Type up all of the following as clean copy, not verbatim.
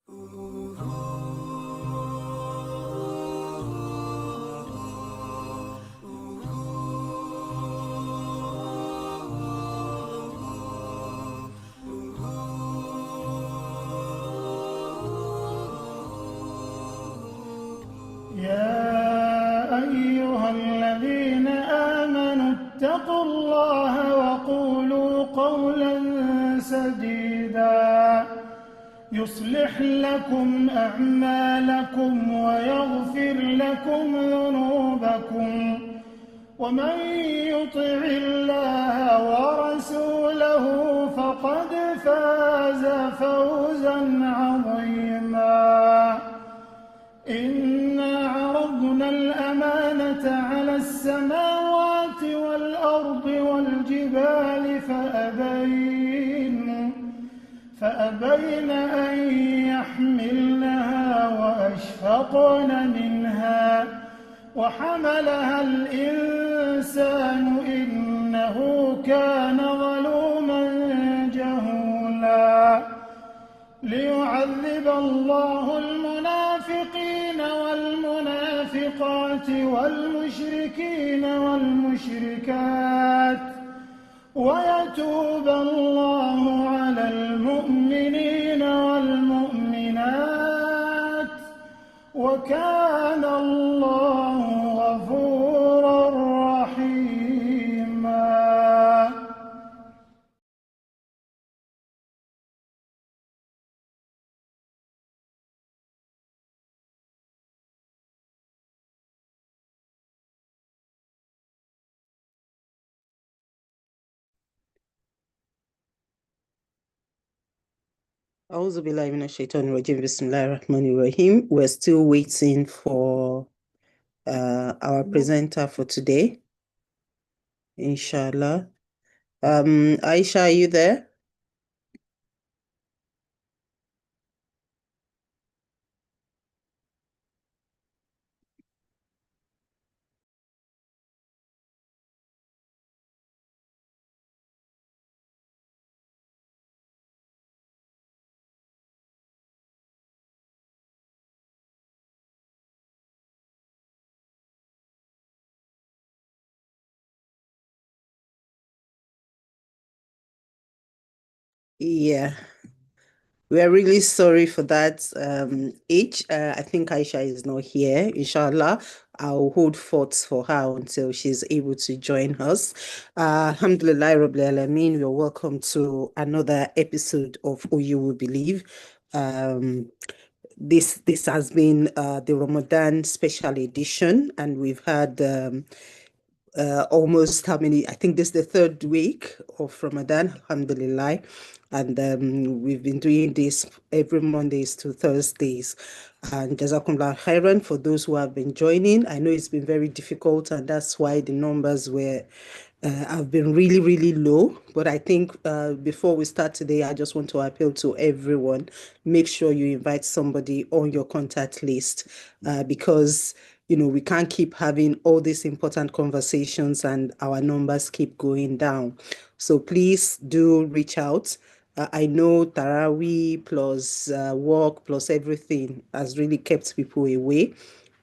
يا أيها الذين آمنوا اتقوا الله وقولوا قولا سديدا يصلح لكم أعمالكم ويغفر لكم ذنوبكم ومن يطع الله ورسوله فقد فاز فوزا عظيما. إنا عرضنا الأمانة على السماوات والأرض والجبال فأبين أن يحملنها وأشفقن منها وحملها الإنسان إنه كان ظلوما جهولا. ليعذب الله المنافقين والمنافقات والمشركين والمشركات ويتوب الله على المؤمنين والمؤمنات وكان الله غفورا رحيما. Auzu billahi minash shaitanir rajim. Bismillahir Rahmanir Rahim. We're still waiting for our presenter for today, inshallah. Aisha, are you there? Yeah, we're really sorry for that. I think Aisha is not here. Inshallah, I'll hold forth for her until she's able to join us. Alhamdulillah Rabbil Alameen, you're welcome to another episode of You Who Believ. This has been the Ramadan special edition, and we've had almost how many? I think this is the third week of Ramadan, alhamdulillah. And we've been doing this every Mondays to Thursdays. And Jazakumullah khairan for those who have been joining. I know it's been very difficult, and that's why the numbers have been really, really low. But I think before we start today, I just want to appeal to everyone. Make sure you invite somebody on your contact list because we can't keep having all these important conversations and our numbers keep going down. So please do reach out. I know Taraweeh plus work plus everything has really kept people away,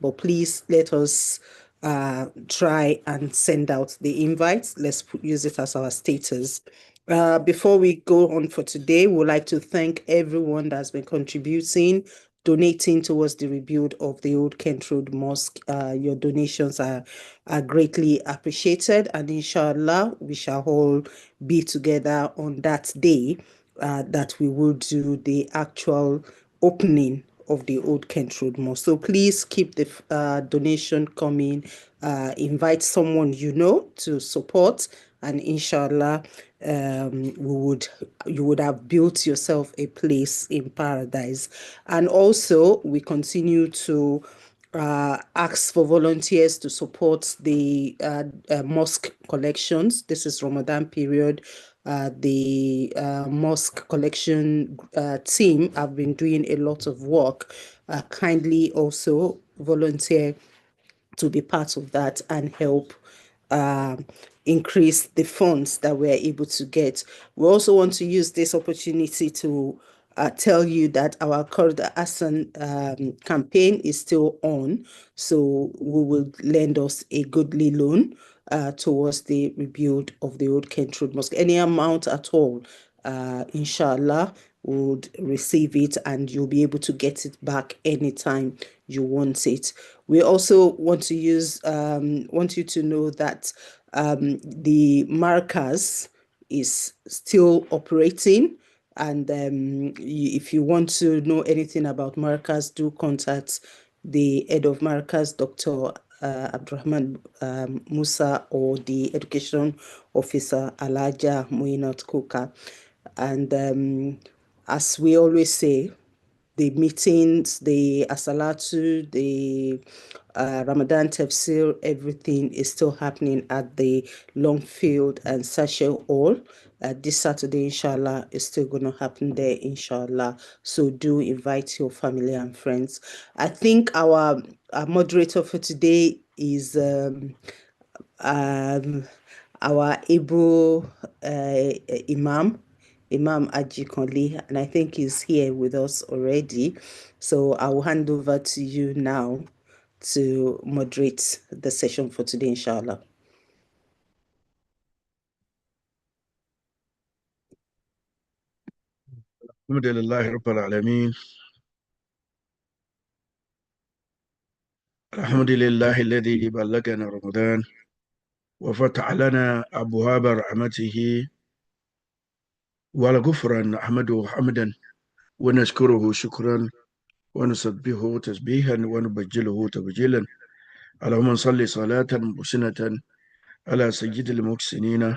but please let us try and send out the invites. Let's use it as our status. Before we go on for today, we would like to thank everyone that's been contributing, donating towards the rebuild of the old Kent Road Mosque. Your donations are greatly appreciated, and inshallah, we shall all be together on that day that we will do the actual opening of the old Kent Road Mosque. So please keep the donation coming. Invite someone to support, and inshallah, you would have built yourself a place in paradise. And also, we continue to ask for volunteers to support the mosque collections. This is Ramadan period. The mosque collection team have been doing a lot of work. Kindly also volunteer to be part of that and help increase the funds that we're able to get. We also want to use this opportunity to tell you that our Qard Hassan campaign is still on. So we will lend us a goodly loan towards the rebuild of the old Kent Road Mosque. Any amount at all, inshallah, would receive it, and you'll be able to get it back anytime you want it. We also want you to know that the markers is still operating. And if you want to know anything about Markaz, do contact the head of Markaz, Dr. Abdurrahman Musa, or the education officer, Alaja Muinat Kuka. And as we always say, the meetings, the Asalatu, the Ramadan Tafsir, everything is still happening at the Longfield and Sachet Hall. This Saturday, inshallah, is still going to happen there, inshallah. So do invite your family and friends. I think our moderator for today is our Igbo Imam Ajikonle, and I think he's here with us already. So I will hand over to you now to moderate the session for today, inshallah. الحمد لله رب العالمين الحمد لله الذي بلغنا رمضان وفتح لنا أبواب رحمته والغفران نحمده حمدا ونشكره شكرا ونسبحه تسبيحا ونبجله تبجيلا اللهم صل صلاة محسنة على سيد المحسنين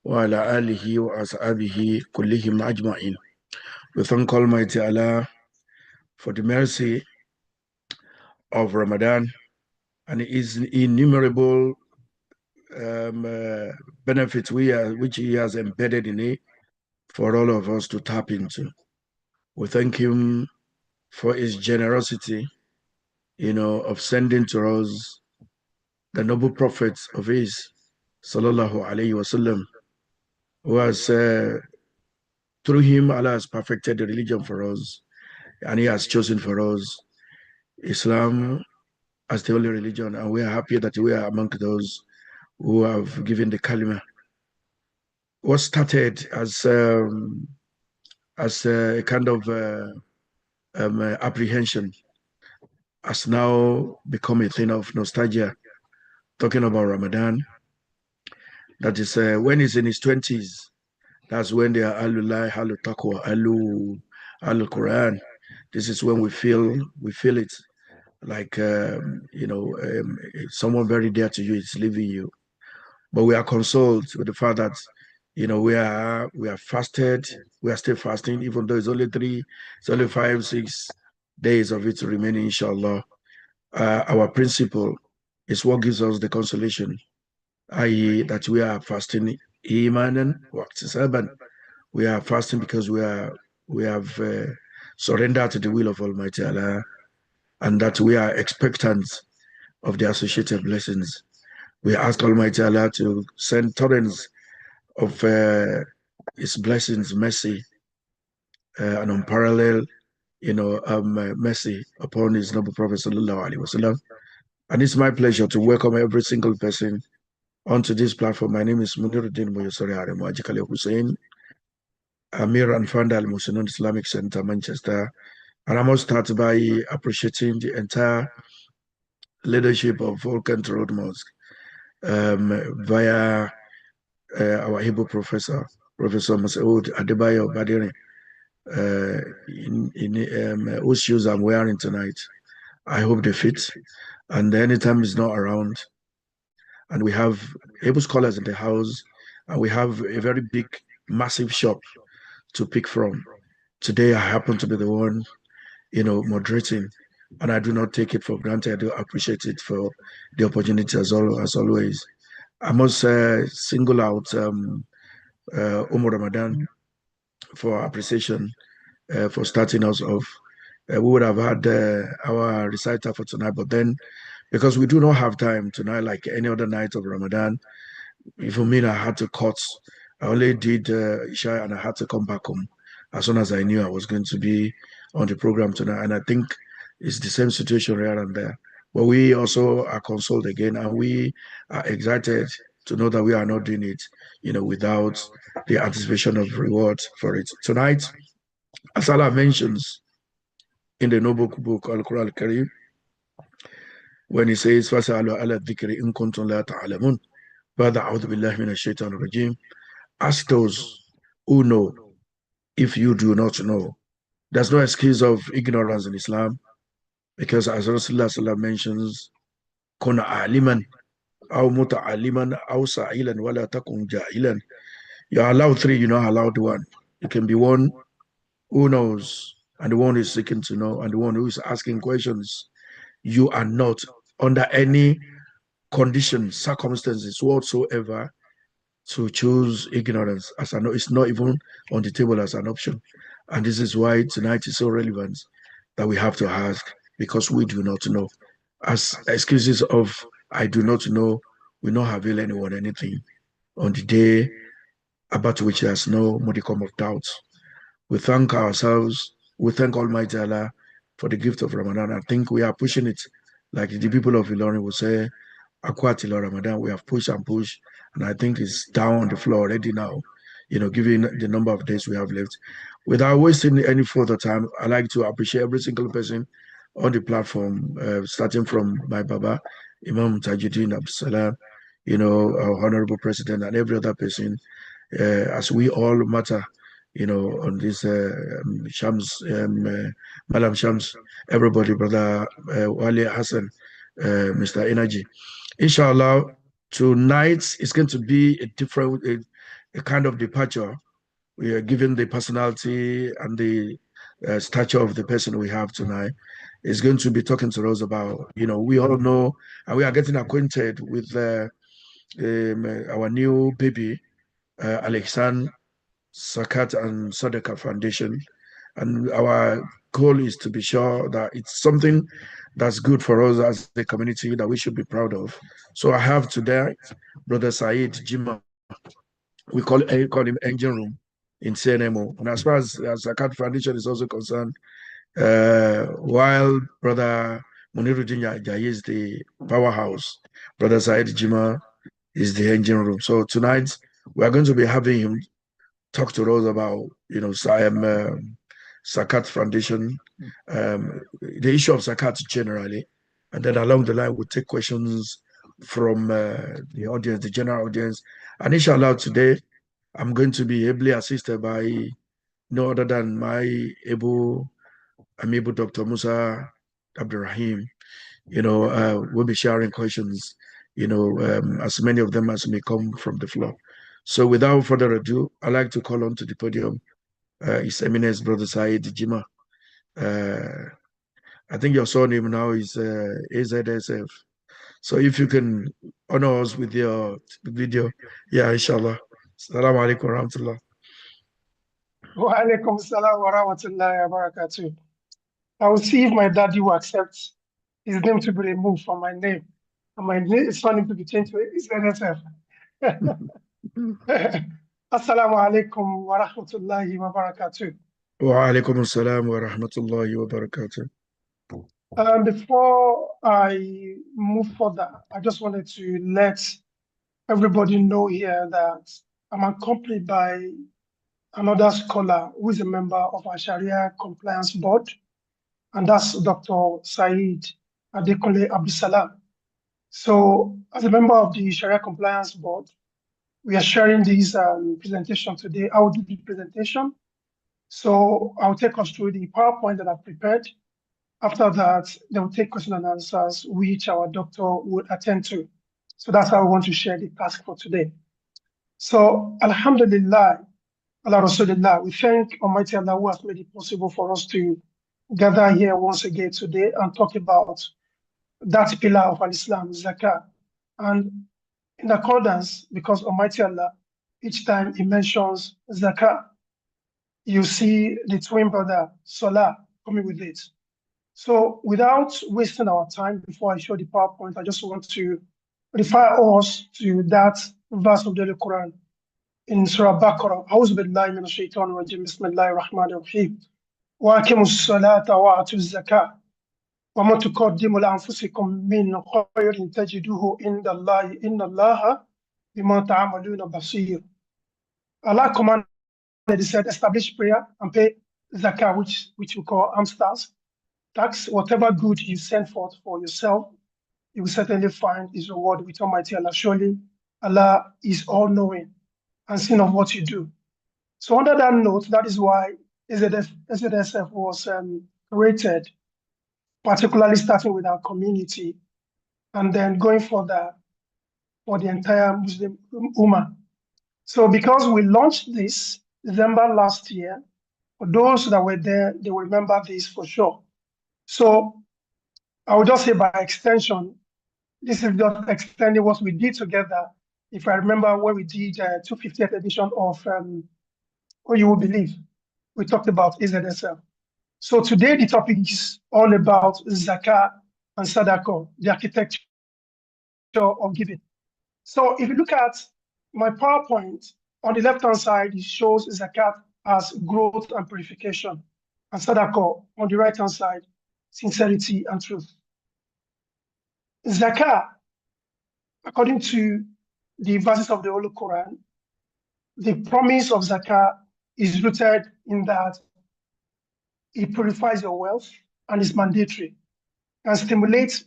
وعلى آله وأصحابه كلهم أجمعين. We thank Almighty Allah for the mercy of Ramadan and His innumerable benefits which He has embedded in it for all of us to tap into. We thank Him for His generosity, of sending to us the noble prophets of His, sallallahu alaihi wasallam, who has through Him Allah has perfected the religion for us, and He has chosen for us Islam as the only religion, and we are happy that we are among those who have given the kalima. What started as a kind of apprehension has now become a thing of nostalgia. Talking about Ramadan, that is when he's in his 20s, that's when they are Alullah, Alu Taqwa, Alu Quran. This is when we feel it like someone very dear to you is leaving you. But we are consoled with the fact that we are fasted, we are still fasting, even though it's only 5, 6 days of it remaining, inshallah. Our principle is what gives us the consolation, i.e., that we are fasting imanan wa ihtisaban. We are fasting because we have surrendered to the will of Almighty Allah, and that we are expectant of the associated blessings. We ask Almighty Allah to send torrents of His blessings, mercy, and unparalleled, mercy upon His noble Prophet sallallahu alaihi wasallam. And it's my pleasure to welcome every single person onto this platform. My name is Muniruddin Moyosori Aremo Hussein, Amir and founder Al Musinun Islamic Center, Manchester. And I must start by appreciating the entire leadership of Volcant Road Mosque via our Hebrew professor, Professor Masoud Adebayo Badiri, whose shoes I'm wearing tonight. I hope they fit. And anytime he's not around, and we have Hebrew scholars in the house, and we have a very big, massive shop to pick from. Today, I happen to be the one, moderating, and I do not take it for granted. I do appreciate it for the opportunity as always. I must single out Ramadan for appreciation for starting us off. We would have had our reciter for tonight, but then because we do not have time tonight like any other night of Ramadan, even me, I had to cut. I only did Isha and I had to come back home. as soon as I knew I was going to be on the program tonight. And I think it's the same situation here and there. But we also are consoled again, and we are excited to know that we are not doing it, without the anticipation of reward for it. Tonight, as Allah mentions in the noble book Al-Quran Al-Karim, when he says, فَسَأَلُوا عَلَى الذِّكْرِ إِن كُنتُمْ لَا تَعْلَمُونَ بَعْدَ أَعُوذُ بِاللَّهِ مِنَ الشَّيْطَانِ الرَّجِيمِ. Ask those who know if you do not know. There's no excuse of ignorance in Islam, because as Rasulullah mentions, كُنْ عَالِمًا أَوْ مُتَعَلِّمًا أَوْ سَائِلًا وَلَا تَكُنْ جَاهِلًا. You're allowed three, you're not allowed one. You can be one who knows, and the one who is seeking to know, and the one who is asking questions. You are not under any conditions, circumstances whatsoever to choose ignorance as an, it's not even on the table as an option. And this is why tonight is so relevant, that we have to ask, because we do not know. As excuses of I do not know will not avail anyone anything on the day about which there's no modicum of doubt. We thank ourselves, we thank Almighty Allah for the gift of Ramadan. I think we are pushing it, like the people of Ilorin will say, Akwatilo Ramadan, we have pushed and pushed, and I think it's down on the floor already now, given the number of days we have left. Without wasting any further time, I'd like to appreciate every single person on the platform, starting from my Baba, Imam Tajuddin Absalam, our Honorable President, and every other person, as we all matter, on this Shams, Malam Shams, everybody, Brother Wali Hassan, Mr. Energy. Inshallah, tonight is going to be a different, a kind of departure. We are given the personality and the stature of the person we have tonight. Is going to be talking to us about, we all know, and we are getting acquainted with our new baby, Alexander Sakat and Sadaka Foundation. And our goal is to be sure that it's something that's good for us as a community that we should be proud of. So I have today Brother Said Jima. We call him Engine Room in CNMO. And as far as Zakat Foundation is also concerned, while Brother Muniruddin Jaye is the powerhouse, Brother Said Jima is the engine room. So tonight we are going to be having him talk to us about, Zakat Foundation, the issue of Zakat generally, and then along the line we'll take questions from the audience, the general audience. And inshallah today I'm going to be ably assisted by no other than my able Dr. Musa Abdurrahim. We'll be sharing questions, as many of them as may come from the floor. So without further ado, I'd like to call on to the podium His Eminence Brother Said Jima. I think your surname now is AZSF. So if you can honor us with your video, yeah, inshallah. Assalamu alaikum wa rahmatullah. Wa alaikum salam wa rahmatullahi wa barakatuh. I will see if my daddy will accept his name to be removed from my name. And my name is name to be changed to ZSF. Assalamu alaikum wa rahmatullahi wa barakatuh. Wa alaikum assalam wa rahmatullahi wa barakatuh. Before I move further, I just wanted to let everybody know here that I'm accompanied by another scholar who is a member of our Sharia Compliance Board, and that's Dr. Said Adekunle Abdulsalam. So, as a member of the Sharia Compliance Board, we are sharing this presentation today. I will do the presentation. So, I'll take us through the PowerPoint that I've prepared. After that, they will take questions and answers, which our doctor would attend to. So that's how we want to share the task for today. So, Alhamdulillah, Allah Rasulullah, we thank Almighty Allah who has made it possible for us to gather here once again today and talk about that pillar of Islam, Zakah. And in accordance, because Almighty Allah, each time He mentions Zakah, you see the twin brother, Salah, coming with it. So without wasting our time, before I show the PowerPoint, I just want to refer us to that verse of the Quran in Surah Baqarah, أعوذ بالله من الشيطان الرجيم بسم الله الرحمن الرحيم وأقيموا الصلاة وآتوا الزكاة وما تقدموا لأنفسكم من خير تجدوه عند الله إن الله بما تعملون بصير. Allah commanded, He said, establish prayer and pay zakah, which we call hamsters, tax, whatever good you send forth for yourself, you will certainly find His reward with Almighty Allah. Surely Allah is all-knowing and seeing of what you do. So under that note, that is why SZSF was created, particularly starting with our community and then going for the entire Muslim Ummah. So because we launched this December last year, for those that were there, they will remember this for sure. So I would just say by extension, this is just extending what we did together. If I remember when we did 250th edition of You Who Believ, we talked about AZSL. So today the topic is all about Zakah and Sadaqah, the architecture of giving. So if you look at my PowerPoint, on the left-hand side, it shows Zakat as growth and purification, and Sadaqah on the right-hand side, sincerity and truth. Zakah, according to the verses of the Holy Quran, the promise of Zakah is rooted in that it purifies your wealth and is mandatory and stimulates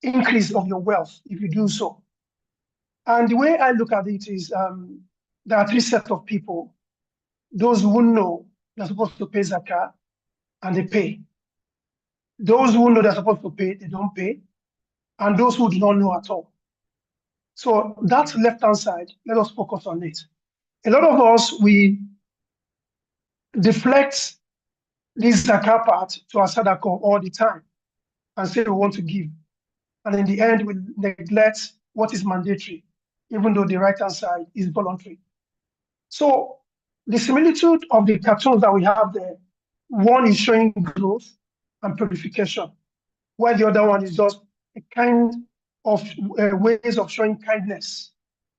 increase of your wealth if you do so. And the way I look at it is there are three sets of people: those who know they're supposed to pay zakah and they pay, those who know they're supposed to pay, they don't pay, and those who do not know at all. So that left-hand side, let us focus on it. A lot of us, we deflect this zakah part to our sadaqah all the time and say we want to give. And in the end, we neglect what is mandatory, even though the right-hand side is voluntary. So the similitude of the cartoons that we have there, one is showing growth and purification, while the other one is just a kind of ways of showing kindness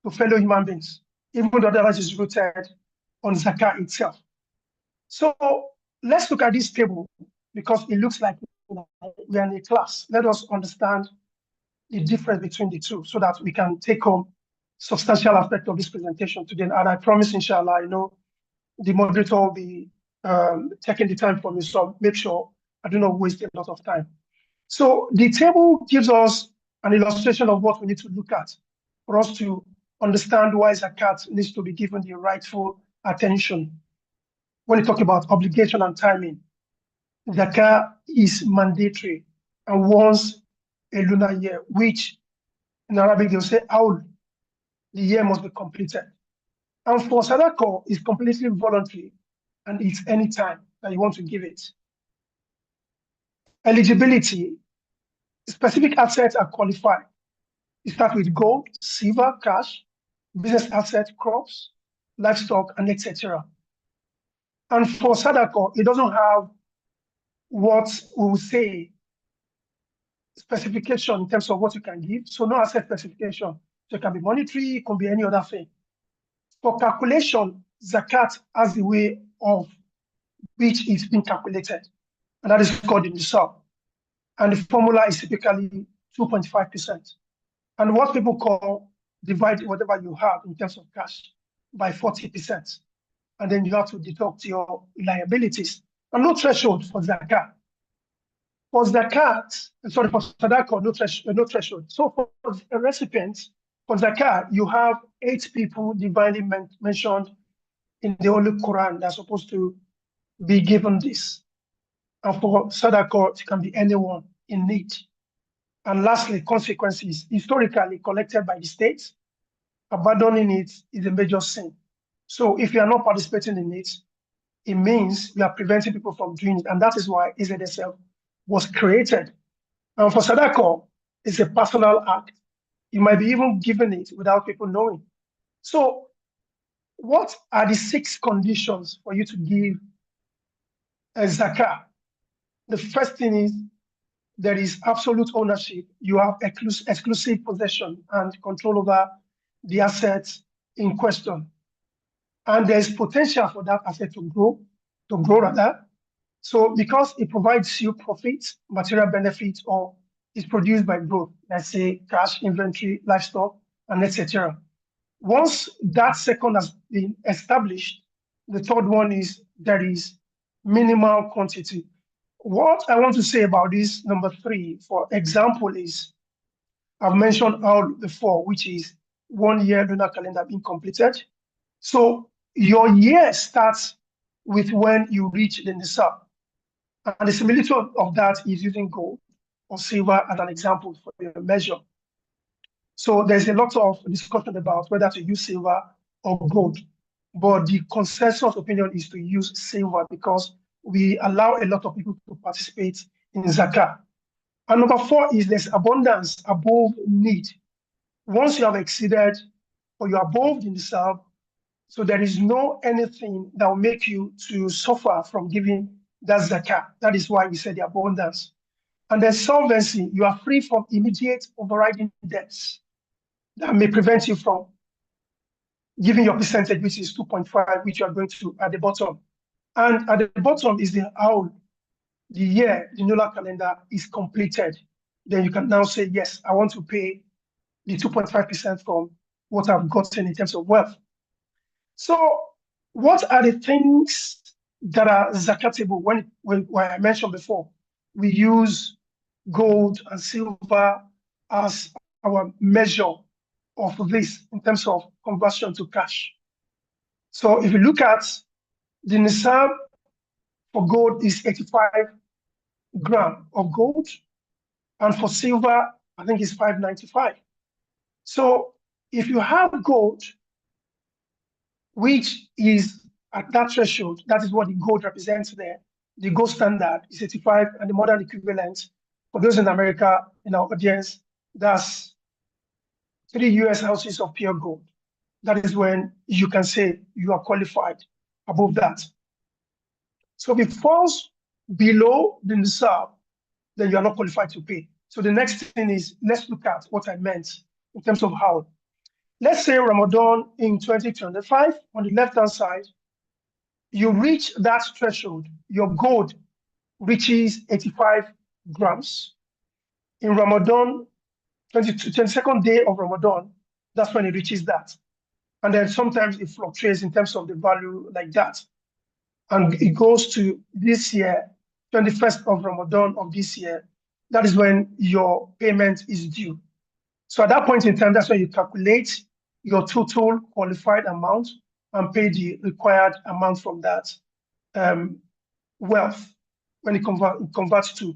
to fellow human beings, even though the other is rooted on zakah itself. So let's look at this table because it looks like we are in a class. Let us understand the difference between the two so that we can take home substantial aspect of this presentation today. And I promise, inshallah, I know the moderator will be taking the time for me, so make sure I do not waste a lot of time. So the table gives us an illustration of what we need to look at for us to understand why zakat needs to be given the rightful attention. When you talk about obligation and timing, zakat is mandatory and once a lunar year, which in Arabic they'll say aul, the year must be completed. And for sadaqah, it's completely voluntary and it's any time that you want to give it. Eligibility, specific assets are qualified. You start with gold, silver, cash, business assets, crops, livestock, and etc. And for sadaqah, it doesn't have what we will say specification in terms of what you can give. So no asset specification. So it can be monetary, it can be any other thing. For calculation, zakat has the way of which is being calculated, and that is called the nisab. And the formula is typically 2.5%. And what people call divide whatever you have in terms of cash by 40%. And then you have to deduct your liabilities. And no threshold for zakat. For zakat, sorry, for sadaqah, no threshold. So for a recipient, for zakat, you have 8 people divinely mentioned in the Holy Quran that are supposed to be given this. And for sadaqah, it can be anyone in need. And lastly, consequences historically collected by the state. Abandoning it is a major sin. So if you are not participating in it, it means you are preventing people from doing it. And that is why AZSL was created. And for sadaqah, it's a personal act. You might be even given it without people knowing. So what are the 6 conditions for you to give a zakah? The first thing is there is absolute ownership. You have exclusive possession and control over the assets in question. and there's potential for that asset to grow rather. So because it provides you profit, material benefit, or is produced by growth, let's say cash, inventory, livestock, and etc. Once that second has been established, the third one is there is minimal quantity. What I want to say about this number 3, for example, is I've mentioned all before, which is 1 year lunar calendar being completed. So your year starts with when you reach the nisab. And the similitude of that is using gold or silver as an example for your measure. So there's a lot of discussion about whether to use silver or gold. But the consensus opinion is to use silver because we allow a lot of people to participate in zakah. And number 4 is there's abundance above need. Once you have exceeded or you're above the nisab, so there is no anything that will make you to suffer from giving that zakah. That is why we said the abundance. And then solvency, you are free from immediate overriding debts that may prevent you from giving your percentage, which is 2.5, which you are going to at the bottom. And at the bottom is how the year, the lunar calendar is completed. Then you can now say, yes, I want to pay the 2.5% from what I've gotten in terms of wealth. So what are the things that are zakatable? When I mentioned before, we use gold and silver as our measure of this in terms of conversion to cash. So if you look at the nisab for gold is 85 gram of gold, and for silver, I think it's 595. So if you have gold, which is at that threshold, that is what the gold represents there. The gold standard is 85, and the modern equivalent, for those in America, in our audience, that's 3 US ounces of pure gold. That is when you can say you are qualified above that. So if it falls below the nisab, then you are not qualified to pay. So the next thing is, let's look at what I meant in terms of how. Let's say Ramadan in 2025, on the left-hand side, you reach that threshold, your gold reaches 85 grams. In Ramadan, 22nd day of Ramadan, that's when it reaches that. And then sometimes it fluctuates in terms of the value like that. And it goes to this year, 21st of Ramadan of this year, that is when your payment is due. So at that point in time, that's when you calculate your total qualified amount and pay the required amount from that wealth when it converts to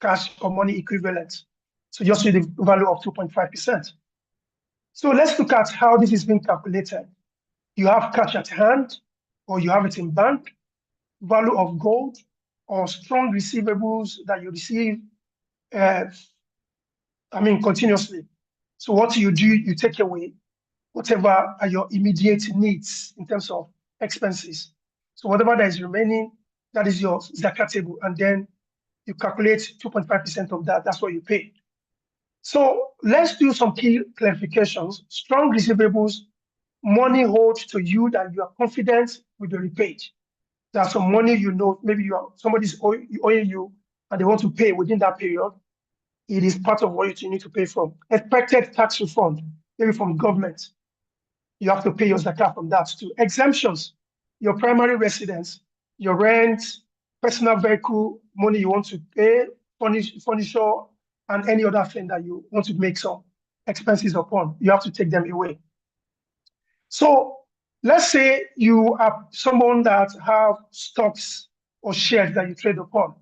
cash or money equivalent. So just with the value of 2.5%. So let's look at how this is being calculated. You have cash at hand, or you have it in bank, value of gold, or strong receivables that you receive, continuously. So what you do, you take away whatever are your immediate needs in terms of expenses. So whatever that is remaining, that is your zakat table, and then you calculate 2.5% of that, that's what you pay. So let's do some key clarifications. Strong receivables, money owed to you that you are confident will be repaid. There's some money you know, maybe somebody's owing you and they want to pay within that period. It is part of what you need to pay from. Expected tax refund, maybe from government. You have to pay your zakat from that too. Exemptions, your primary residence, your rent, personal vehicle, money you want to pay, furniture, and any other thing that you want to make some expenses upon. You have to take them away. So let's say you are someone that have stocks or shares that you trade upon.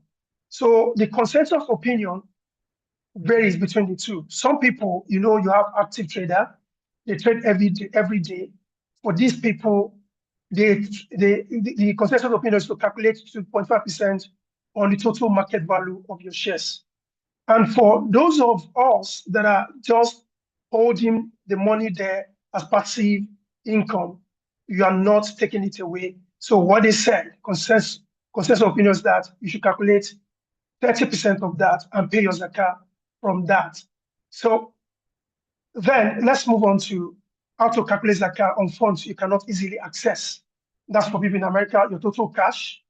So the consensus opinion varies between the two. Some people, you have active trader, they trade every day. For these people, the consensus opinion is to calculate 2.5% on the total market value of your shares. And for those of us that are just holding the money there as passive income, you are not taking it away. So what they said, consensus opinion is that you should calculate 30% of that and pay your zakah from that. So then let's move on to how to calculate zakat on funds you cannot easily access. That's for people in America, your total cash.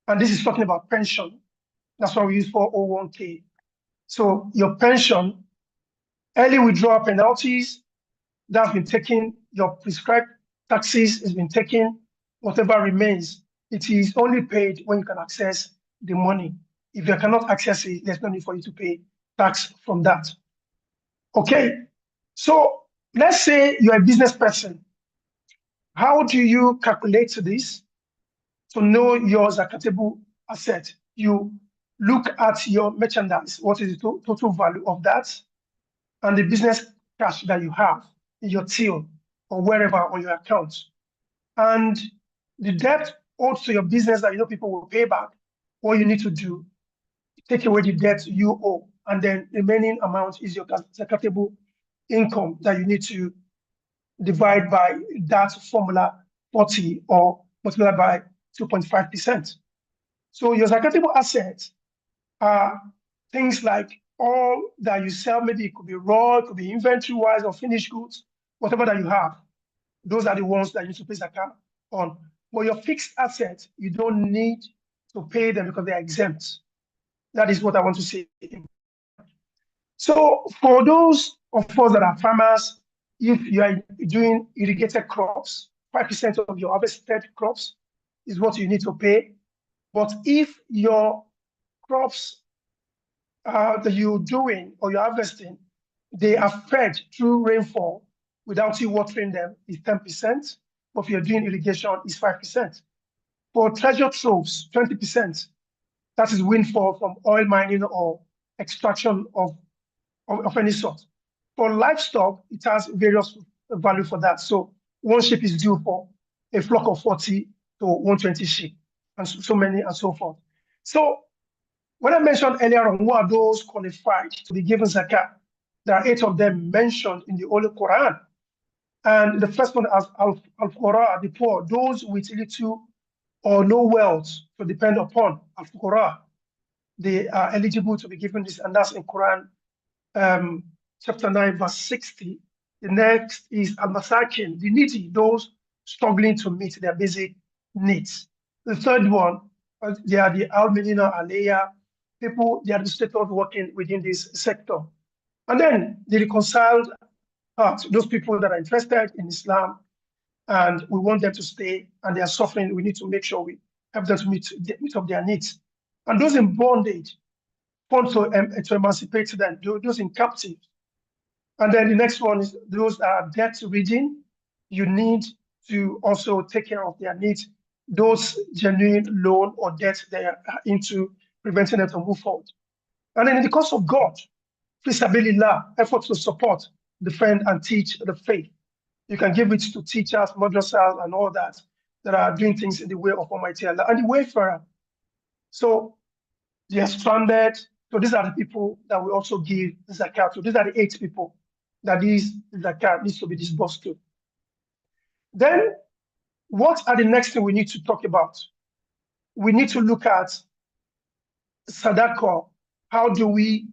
And this is talking about pension. That's what we use for 401k. So your pension, early withdrawal penalties, that's been taken, your prescribed taxes has been taken, whatever remains, it is only paid when you can access the money. If you cannot access it, there's no need for you to pay tax from that. Okay, so let's say you're a business person. How do you calculate this to know your zakatable asset? You look at your merchandise, what is the total value of that, and the business cash that you have in your till or wherever on your account. And the debt owed to your business that you know people will pay back, what you need to do, take away the debt you owe, and then the remaining amount is your zakatable income that you need to divide by that formula 40 or multiply by 2.5%. So your zakatable assets are things like all that you sell. Maybe it could be raw, it could be inventory-wise or finished goods, whatever that you have. Those are the ones that you need to pay zakat on. But your fixed assets, you don't need to pay them because they are exempt. That is what I want to say. So for those of us that are farmers, if you are doing irrigated crops, 5% of your harvested crops is what you need to pay. But if your crops that you're doing or you're harvesting, they are fed through rainfall without you watering them, is 10%. But if you're doing irrigation, it's 5%. For treasure troves, 20%. That is windfall from oil mining or extraction of any sort. For livestock, it has various value for that. So one sheep is due for a flock of 40 to 120 sheep, and so many and so forth. So when I mentioned earlier on who are those qualified to be given zakat, there are 8 of them mentioned in the Holy Quran. And the first one is al-fuqara, the poor, those with little or no wealth to depend upon. Al-fuqara, they are eligible to be given this, and that's in Quran chapter 9, verse 60. The next is al-masakin, the needy, those struggling to meet their basic needs. The third one, they are the al-minina aliyah, people, the administrators working within this sector. And then the reconciled heart, those people that are interested in Islam and we want them to stay and they are suffering, we need to make sure we help them to meet up their needs. And those in bondage, want to emancipate them, those in captive. And then the next one is those that are debt-ridden. You need to also take care of their needs. Those genuine loan or debt they are into, preventing them to move forward. And then in the cause of God, fisabilillah, effort to support, defend, and teach the faith. You can give it to teachers, madrasas, and all that are doing things in the way of Almighty Allah, and the wayfarer. So they are stranded. So these are the people that we also give zakat to. These are the 8 people that this zakat needs to be disbursed to. Then, what are the next thing we need to talk about? We need to look at sadaqah. How do we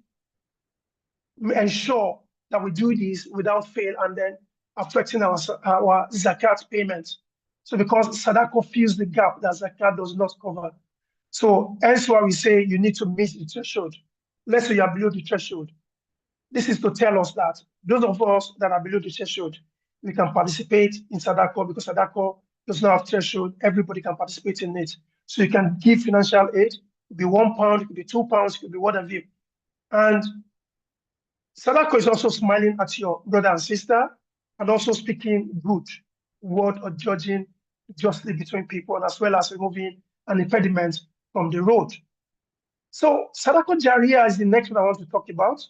ensure that we do this without fail and then affecting our zakat payment? So because sadaqah fills the gap that zakat does not cover. So hence why we say you need to meet the threshold. Let's say you are below the threshold. This is to tell us that those of us that are below the threshold, we can participate in sadaqah because sadaqah does not have threshold. Everybody can participate in it. So you can give financial aid. It could be £1, it could be £2, it could be whatever. And sadaqah is also smiling at your brother and sister and also speaking good word or judging justly between people, and as well as removing an impediment from the road. So Sadaqah Jariyah is the next one I want to talk about.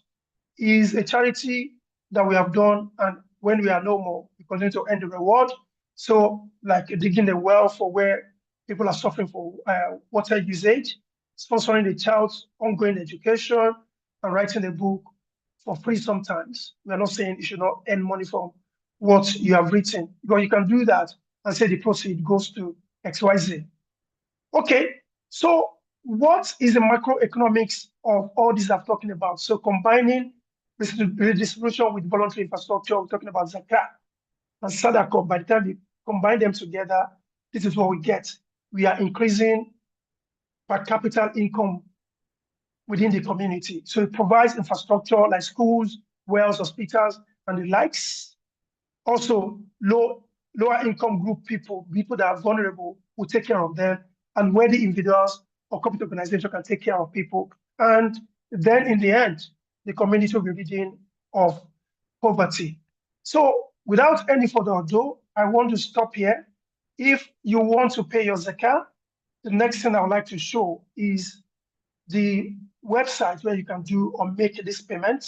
Is a charity that we have done, and when we are no more, we continue to earn the reward. So like digging a well for where people are suffering for water usage, sponsoring the child's ongoing education, and writing a book for free sometimes. We are not saying you should not earn money from what you have written, but you can do that and say the proceed goes to XYZ. Okay, so what is the macroeconomics of all this I'm talking about? So combining redistribution with voluntary infrastructure, we're talking about zakat. and Sadaqah, by the time we combine them together, this is what we get. We are increasing per capita income within the community. So it provides infrastructure like schools, wells, hospitals, and the likes. Also, lower income group people that are vulnerable, will take care of them, and where the individuals or corporate organization can take care of people. And then in the end, the community will be rid of poverty. So without any further ado, I want to stop here. If you want to pay your zakah, the next thing I would like to show is the website where you can do or make this payment.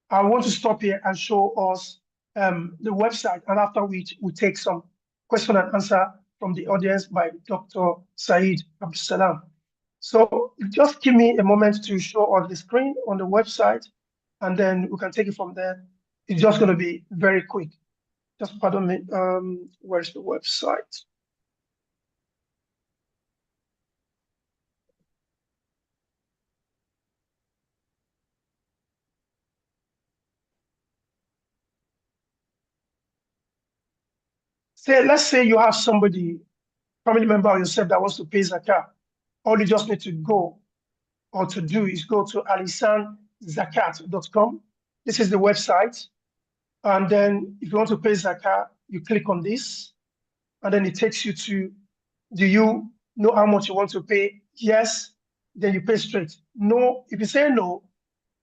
I want to stop here and show us the website, and after which we'll take some question and answer from the audience by Dr. Saeed Abdulsalam. So just give me a moment to show on the screen on the website, and then we can take it from there. It's just going to be very quick. Just pardon me. Where's the website? Let's say you have somebody, family member or yourself, that wants to pay zakat. All you just need to go or to do is go to alisanzakat.com. This is the website. And then if you want to pay zakat, you click on this, and then it takes you to, do you know how much you want to pay? Yes, then you pay straight. No, if you say no,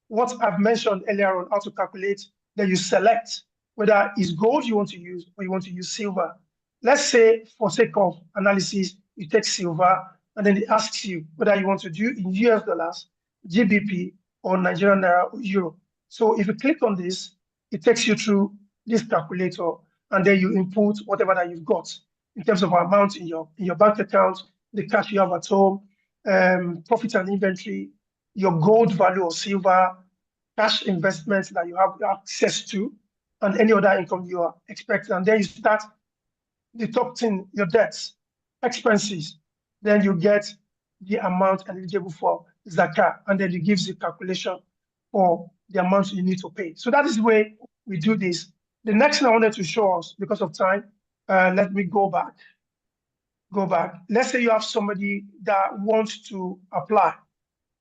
what I've mentioned earlier on, how to calculate, then you select whether it's gold you want to use or you want to use silver. Let's say, for sake of analysis, you take silver, and then it asks you whether you want to do in US dollars, GBP, or Nigerian Naira, or Euro. So if you click on this, it takes you through this calculator, and then you input whatever that you've got in terms of amount in your bank account, the cash you have at home, profit and inventory, your gold value or silver, cash investments that you have access to, and any other income you are expecting. And then you start deducting your debts, expenses. Then you get the amount eligible for zakah, and then it gives the calculation for the amount you need to pay. So that is the way we do this. The next thing I wanted to show us, because of time, let me go back. Let's say you have somebody that wants to apply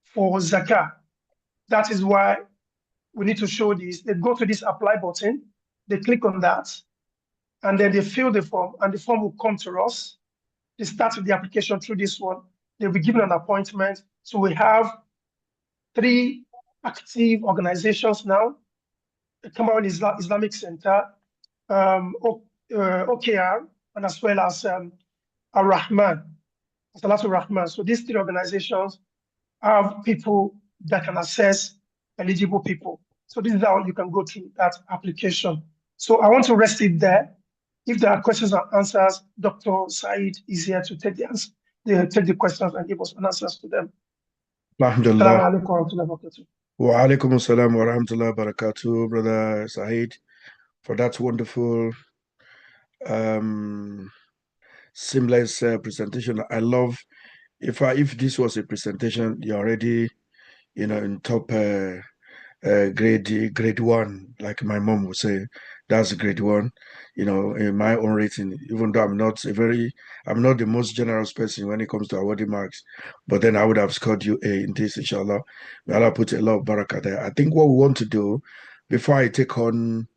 for zakah. That is why we need to show this. They go to this apply button, they click on that, and then they fill the form, and the form will come to us. They start with the application through this one. They'll be given an appointment. So we have 3 active organizations now: the Cameroon Islamic Center, OKR, and as well as Ar-Rahman, Salatul Rahman. So these 3 organizations have people that can assess eligible people. So this is how you can go through that application. So I want to rest it there. If there are questions and answers, Dr. Saeed is here to take the questions and give us answers to them. Alhamdulillah. Assalamu alaikum wa rahmatullahi wa barakatuh. Wa alaikum assalam wa rahmatullahi wa barakatuh, Brother Saeed, for that wonderful, seamless presentation. I love, if this was a presentation, you're already, in top grade 1, like my mom would say. That's grade 1, in my own rating, even though I'm not the most generous person when it comes to awarding marks, but then I would have scored you A in this, inshallah. May Allah put a lot of barakah there. I think what we want to do, before I take on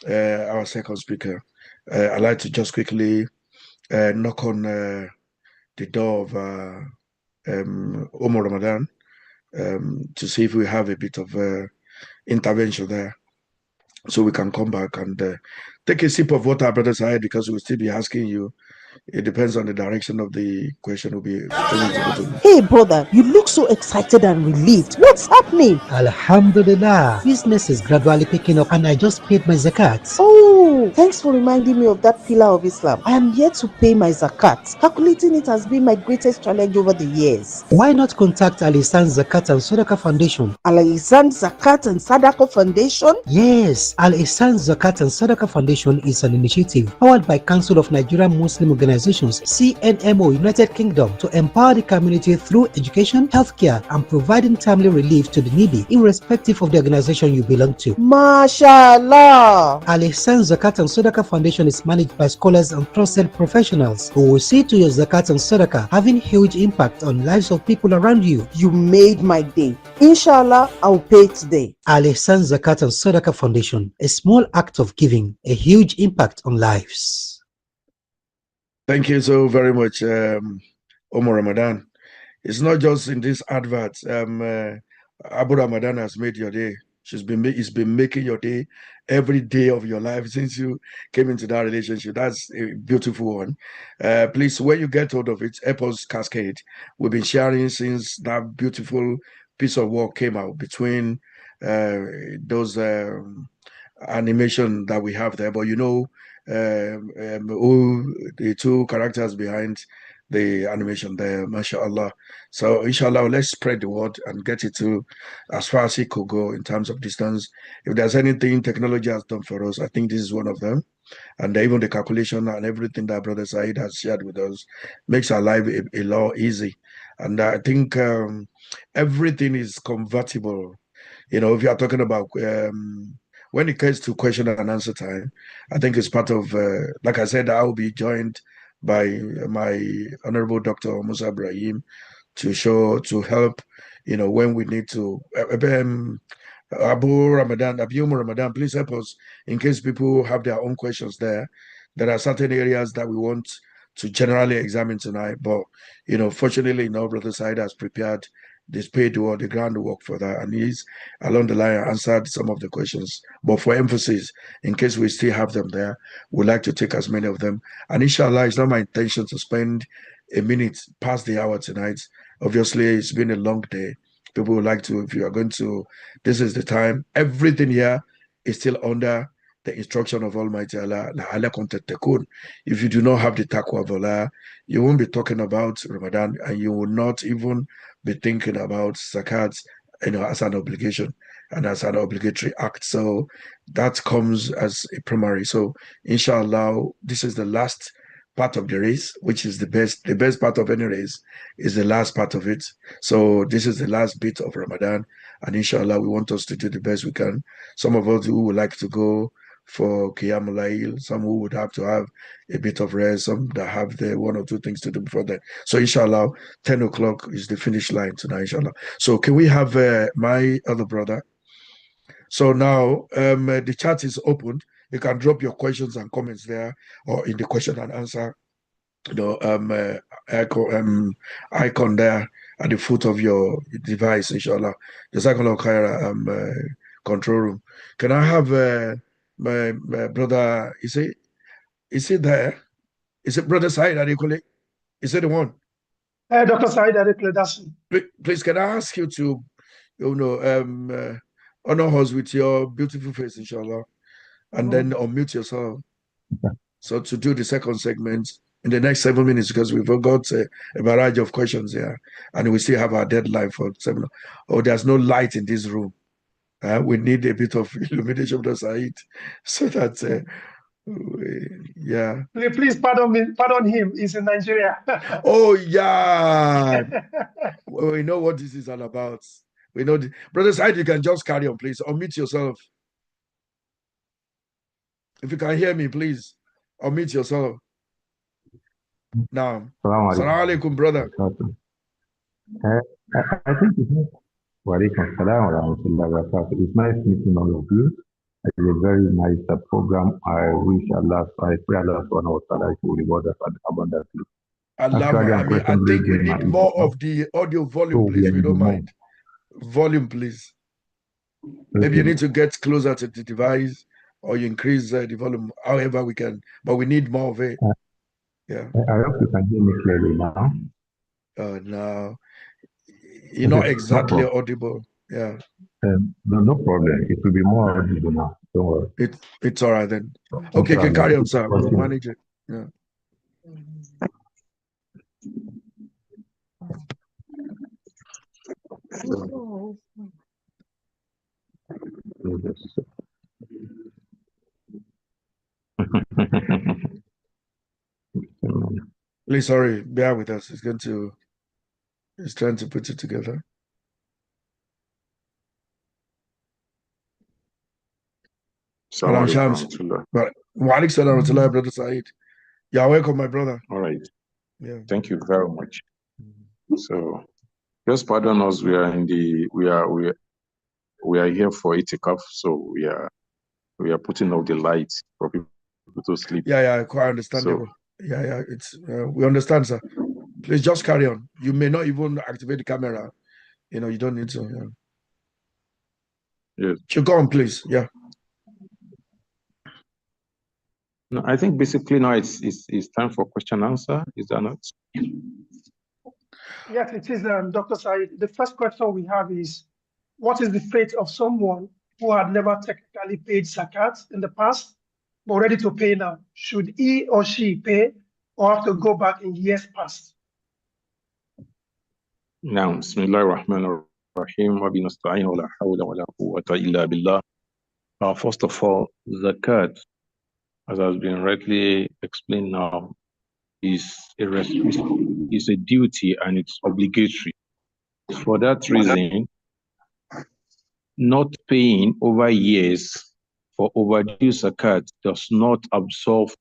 our second speaker, I'd like to just quickly knock on the door of Omar Ramadan, to see if we have a bit of intervention there, so we can come back and take a sip of water, Brother Saeed, because we'll still be asking you. It depends on the direction of the question. Will be. Hey brother, you look so excited and relieved. What's happening? Alhamdulillah, business is gradually picking up, and I just paid my zakat. Oh, thanks for reminding me of that pillar of Islam. I am yet to pay my zakat. Calculating it has been my greatest challenge over the years. Why not contact Al Ihsan Zakat and Sadaqah Foundation? Al Ihsan Zakat and Sadaqah Foundation? Yes, Al Ihsan Zakat and Sadaqah Foundation is an initiative powered by Council of Nigerian Muslim organizations, CNMO United Kingdom, to empower the community through education, healthcare, and providing timely relief to the needy, irrespective of the organization you belong to. MashaAllah. Al Ihsan Zakat and Sadaqah Foundation is managed by scholars and trusted professionals who will see to your zakat and sadaqah having huge impact on lives of people around you. You made my day. Inshallah, I'll pay today. Al Ihsan Zakat and Sadaqah Foundation, a small act of giving, a huge impact on lives. Thank you so very much, Omar Ramadan. It's not just in this advert. Abu Ramadan has made your day. It's been making your day every day of your life since you came into that relationship. That's a beautiful one. Please, when you get hold of it, Apple's Cascade, we've been sharing since that beautiful piece of work came out between those animation that we have there. But you know, who the two characters behind the animation there, mashallah. So inshallah, let's spread the word and get it to as far as it could go in terms of distance. If there's anything technology has done for us, I think this is one of them. And even the calculation and everything that Brother Said has shared with us makes our life a lot easy. And I think everything is convertible. You know, if you are talking about when it comes to question and answer time, I think it's part of, like I said, I will be joined by my Honorable Dr. Musa Ibrahim to help, you know, when we need to. Abu Ramadan, please help us in case people have their own questions there. There are certain areas that we want to generally examine tonight, but you know, fortunately, Brother Said has prepared this paid or the groundwork for that, and he's along the line answered some of the questions. But for emphasis, in case we still have them there, we'd like to take as many of them. And inshallah, it's not my intention to spend a minute past the hour tonight. Obviously, it's been a long day. People would like to, if you are going to, this is the time. Everything here is still under the instruction of Almighty Allah. If you do not have the taqwa of Allah, you won't be talking about Ramadan, and you will not even be thinking about zakat, as an obligation and as an obligatory act. So that comes as a primary. So inshallah, this is the last part of the race, which is the best part of any race is the last part of it. So this is the last bit of Ramadan, and inshallah, we want us to do the best we can. Some of us who would like to go for Qiyam al-Layl, some who would have to have a bit of rest, some that have the one or two things to do before that. So inshallah, 10 o'clock is the finish line tonight, inshallah. So can we have my other brother? So now the chat is opened. You can drop your questions and comments there, or in the question and answer icon there at the foot of your device, inshallah. Jazakallah khaira, control room. Can I have my brother? Is he there? Is it Brother Said Adekule? Is it the one? Dr. Said Adekule, that's it. Please, can I ask you to, honor us with your beautiful face, inshallah, and then unmute yourself. So to do the second segment in the next 7 minutes, because we've got a variety of questions here, and we still have our deadline for 7. Oh, there's no light in this room. We need a bit of illumination of the side, so that yeah. Please pardon him. He's in Nigeria. Oh yeah. We know what this is all about. We know Brother Said, you can just carry on, please. Unmute yourself. If you can hear me, please unmute yourself. Now, Assalamu alaikum, brother. I think it's nice meeting all of you. It's a very nice program. I pray Allah subhanahu wa ta'ala to reward us abundantly. I think we need more of the audio volume, please, if you don't mind. Volume, please. Maybe you need to get closer to the device, or you increase the volume, however we can, but we need more of it. Yeah. I hope you can hear me clearly now. No, you're not exactly audible. Yeah. No problem. It will be more audible now. Don't worry. It's all right then. Okay, you can carry on, sir. We'll manage it. Yeah. Please, sorry, bear with us. He's trying to put it together. Salam Shams. But Walik Salam Brother Said. You're welcome, my brother. All right. Yeah. Thank you very much. So just pardon us. We are here for itikaf, so we are putting out the lights for people to sleep. Yeah, quite understandable. So, yeah, it's we understand, sir. Please just carry on. You may not even activate the camera. You know, you don't need to. Yeah. Yes. So go on, please. Yeah. No, I think basically now it's time for question answer. Is that not? Yes, it is, Dr. Said. The first question we have is, what is the fate of someone who had never technically paid zakat in the past, but ready to pay now? Should he or she pay or have to go back in years past? Now, Bismillah ar-Rahman ar-Rahim, wa binasta'in wa la hawla wa la quwwata illa billah. First of all, zakat, as has been rightly explained now, is a duty and it's obligatory. For that reason, not paying over years for overdue zakat does not absolve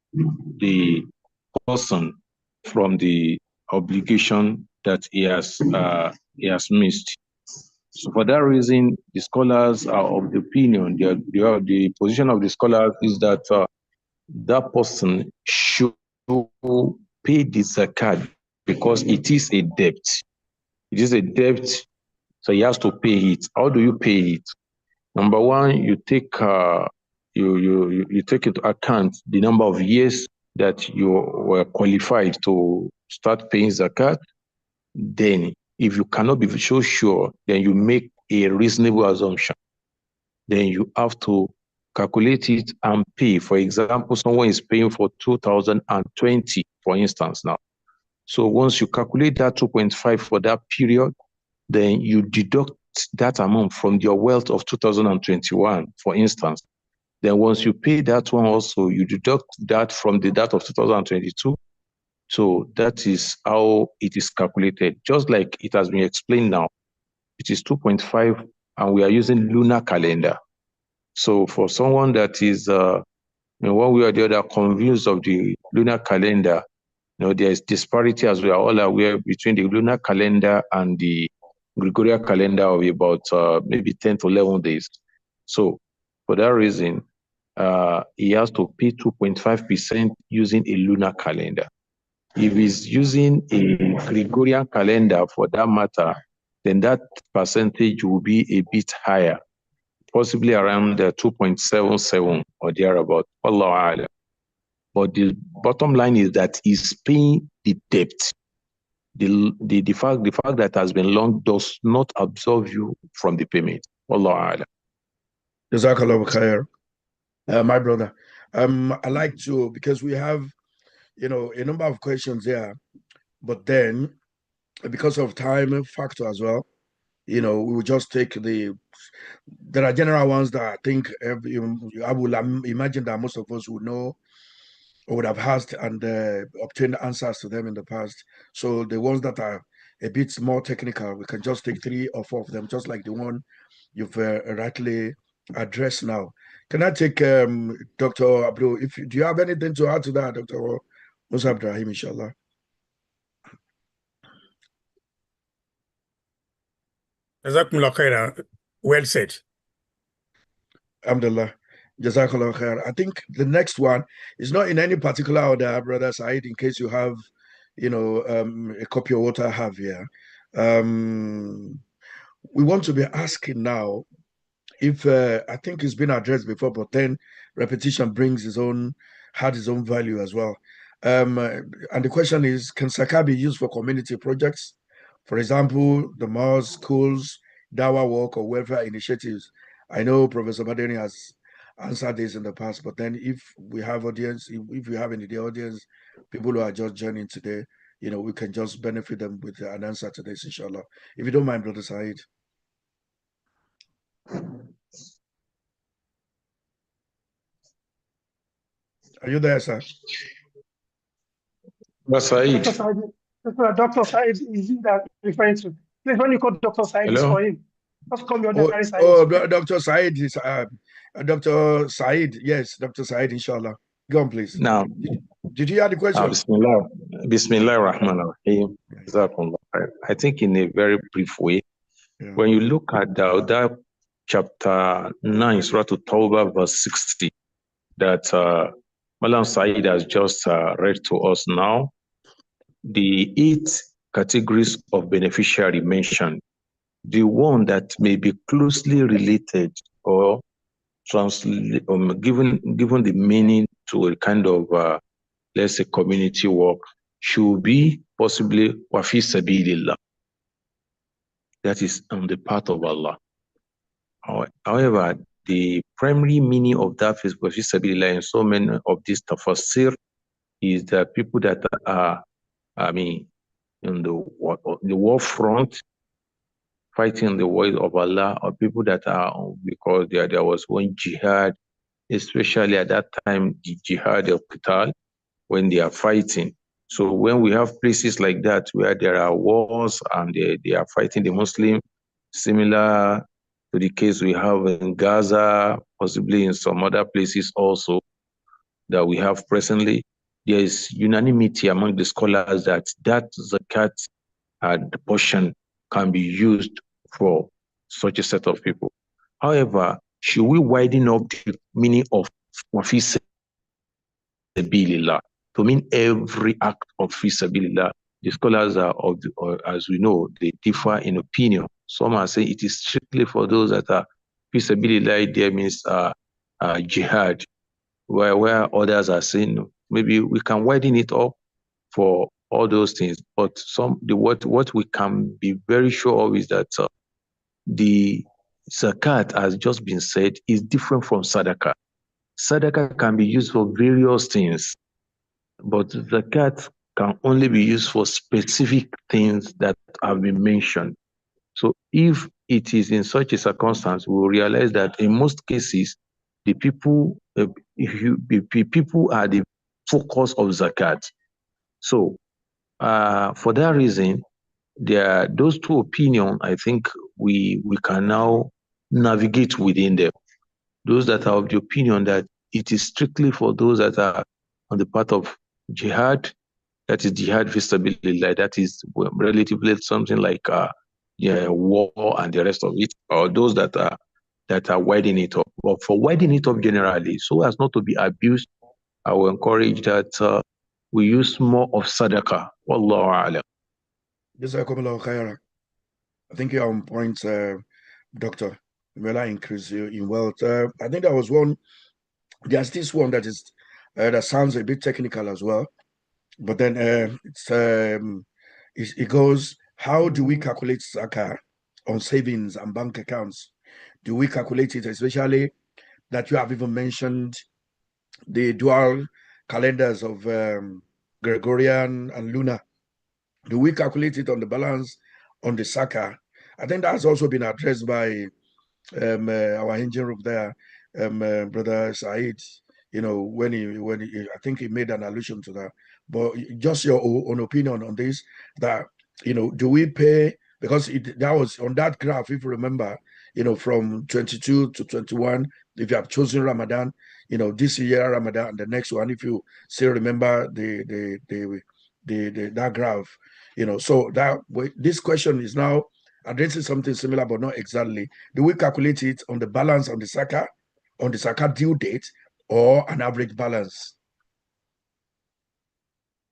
the person from the obligation that he has missed. So for that reason, the scholars are of the opinion, the position of the scholars is that that person should pay the zakat because it is a debt. It is a debt, so he has to pay it. How do you pay it? Number one, you take you take into account the number of years that you were qualified to start paying zakat. Then, if you cannot be so sure, then you make a reasonable assumption. Then you have to calculate it and pay. For example, someone is paying for 2020, for instance, now. So once you calculate that 2.5 for that period, then you deduct that amount from your wealth of 2021, for instance. Then once you pay that one also, you deduct that from the date of 2022. So that is how it is calculated. Just like it has been explained now, it is 2.5 and we are using lunar calendar. So for someone that is in one way or the other confused of the lunar calendar, there is disparity, as we are all aware, between the lunar calendar and the Gregorian calendar of about maybe 10 to 11 days. So for that reason, he has to pay 2.5% using a lunar calendar. If he's using a Gregorian calendar for that matter, then that percentage will be a bit higher, possibly around 2.77 or thereabout. Wallahu a'lam. But the bottom line is that he's paying the debt. The fact that has been long does not absolve you from the payment. Wallahu a'lam. Jazakallah khair. My brother, I like to, because we have, a number of questions here, but then because of time factor as well, we will just take there are general ones that I think I will imagine that most of us would know or would have asked and obtained answers to them in the past. So the ones that are a bit more technical, we can just take 3 or 4 of them, just like the one you've rightly addressed now. Can I take Dr. Abdul? Do you have anything to add to that, Dr. Musa Abdurrahim, inshallah? Well said. Alhamdulillah. Jazakallah khair. I think the next one is not in any particular order, Brother Said, in case you have, a copy of what I have here. We want to be asking now if I think it's been addressed before, but then repetition had its own value as well. And the question is, can Saka be used for community projects? For example, the mosque, schools, Dawa work, or welfare initiatives. I know Professor Badeni has answered this in the past, but then if we have audience, if we have any the audience, people who are just joining today, we can just benefit them with an answer to this, inshallah. If you don't mind, Brother Said. Are you there, sir? Said. Dr. Said, is it that referring to? Please, when you call Dr. Said, it's Hello? for him. Just call me Oh, ordinary Said. Dr. Said is Dr. Said. Yes, Dr. Said, inshallah. Go on, please. Now, Did you hear the question? Bismillah ar-Rahman ar-Rahim. I think in a very brief way, when you look at that chapter 9, Surah Tawbah, verse 60, that Malam Said has just read to us now, the 8 categories of beneficiary mentioned, the one that may be closely related or given the meaning to a kind of let's say community work should be possibly wafi sabilillah. That is on the part of Allah. However, the primary meaning of that is wafi sabilillah in so many of these tafsir is that people that are, in the war front, fighting the way of Allah, or people that are, because there was one jihad, especially at that time, the jihad of Qital, when they are fighting. So when we have places like that where there are wars and they are fighting the Muslim, similar to the case we have in Gaza, possibly in some other places also that we have presently, there is unanimity among the scholars that zakat the portion can be used for such a set of people. However, should we widen up the meaning of wafi sabilillah to mean every act of fi sabilillah? The scholars are as we know, they differ in opinion. Some are saying it is strictly for those that are fi sabilillah. There means jihad, where others are saying maybe we can widen it up for all those things. But what we can be very sure of is that the zakat, has just been said, is different from sadaqah. Sadaqah can be used for various things, but zakat can only be used for specific things that have been mentioned. So if it is in such a circumstance, we will realize that in most cases, the people are the focus of zakat. So for that reason, those two opinions, I think we can now navigate within them. Those that are of the opinion that it is strictly for those that are on the path of jihad, that is jihad fisabilillah, that is relatively something like war and the rest of it, or those that are widening it up. But for widening it up generally, so as not to be abused, I will encourage that we use more of sadaqah. Wallahu a'lam. Jazakumullahu khairan. I think you're on point, Doctor. May Allah increase you in wealth. I think there was one. There's this one that is that sounds a bit technical as well, but then it goes: how do we calculate zakah on savings and bank accounts? Do we calculate it, especially that you have even mentioned the dual calendars of Gregorian and lunar? Do we calculate it on the balance on the zakah? I think that's also been addressed by our engine room there, Brother Said. When he, I think he made an allusion to that. But just your own opinion on this, that, do we pay, because that was on that graph, if you remember, from 22 to 21, if you have chosen Ramadan, this year Ramadan, and the next one, if you still remember that graph, so that this question is now addressing something similar, but not exactly. Do we calculate it on the balance on the zakah due date, or an average balance?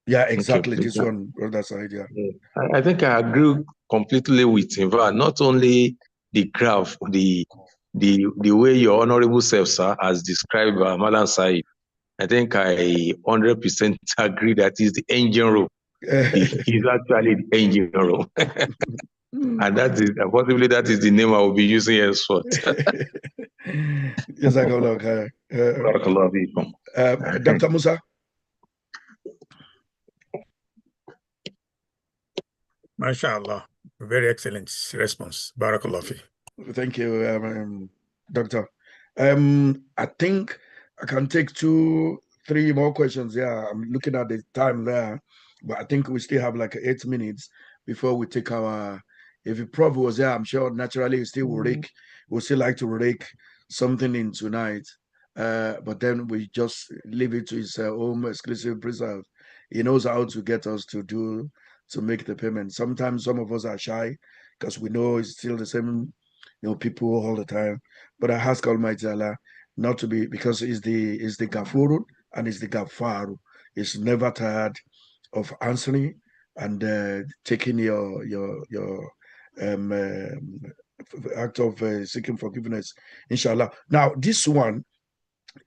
Yeah, exactly. Okay, this one, Brother Said. Yeah. I think I agree completely with him. Not only the graph, the way your honorable self, sir, has described Malan Said. I think I 100% agree that is the engine room. He's actually the engine room. And that is possibly the name I will be using henceforth. Yes, I go look. Dr. Musa. MashaAllah. Very excellent response. Barakallah fi. Thank you, Doctor. I think I can take 2-3 more questions. Yeah, I'm looking at the time there. But I think we still have like 8 minutes before we take our. If Prof was there, I'm sure naturally he still will rake. We still like to rake something in tonight. But then we just leave it to his own exclusive preserve. He knows how to get us to make the payment. Sometimes some of us are shy because we know it's still the same, people all the time. But I ask Almighty Allah not to be, because it's the Gafuru and it's the Gafaru. It's never tired of answering and taking your act of seeking forgiveness, inshallah. Now, this one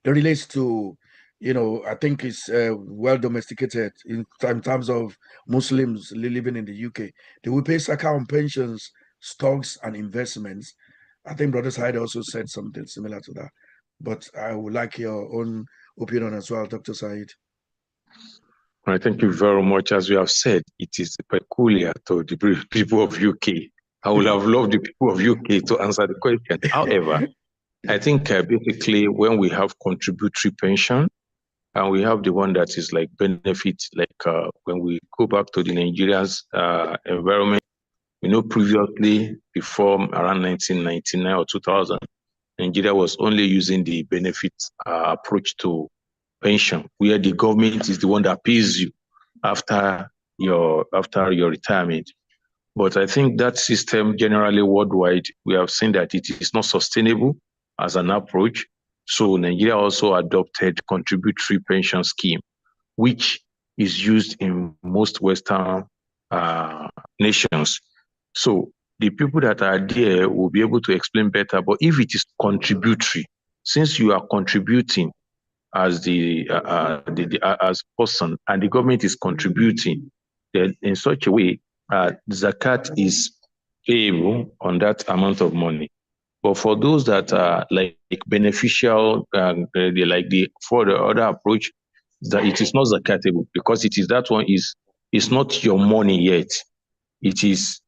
relates to, I think it's well domesticated in terms of Muslims living in the UK. They will pay zakah on pensions, stocks, and investments. I think Brother Said also said something similar to that. But I would like your own opinion as well, Dr. Said. I thank you very much. As you have said, it is peculiar to the people of UK. I would have loved the people of UK to answer the question. However, I think basically when we have contributory pension and we have the one that is like benefit, like when we go back to the Nigerians environment, previously before around 1999 or 2000, Nigeria was only using the benefit approach to pension, where the government is the one that pays you after your retirement. But I think that system generally worldwide, we have seen that it is not sustainable as an approach. So Nigeria also adopted contributory pension scheme, which is used in most Western nations. So the people that are there will be able to explain better. But if it is contributory, since you are contributing as as person and the government is contributing, then in such a way, zakat is payable on that amount of money. But for those that are like beneficial, for the other approach, that it is not zakatable because it is that one is it's not your money yet. It is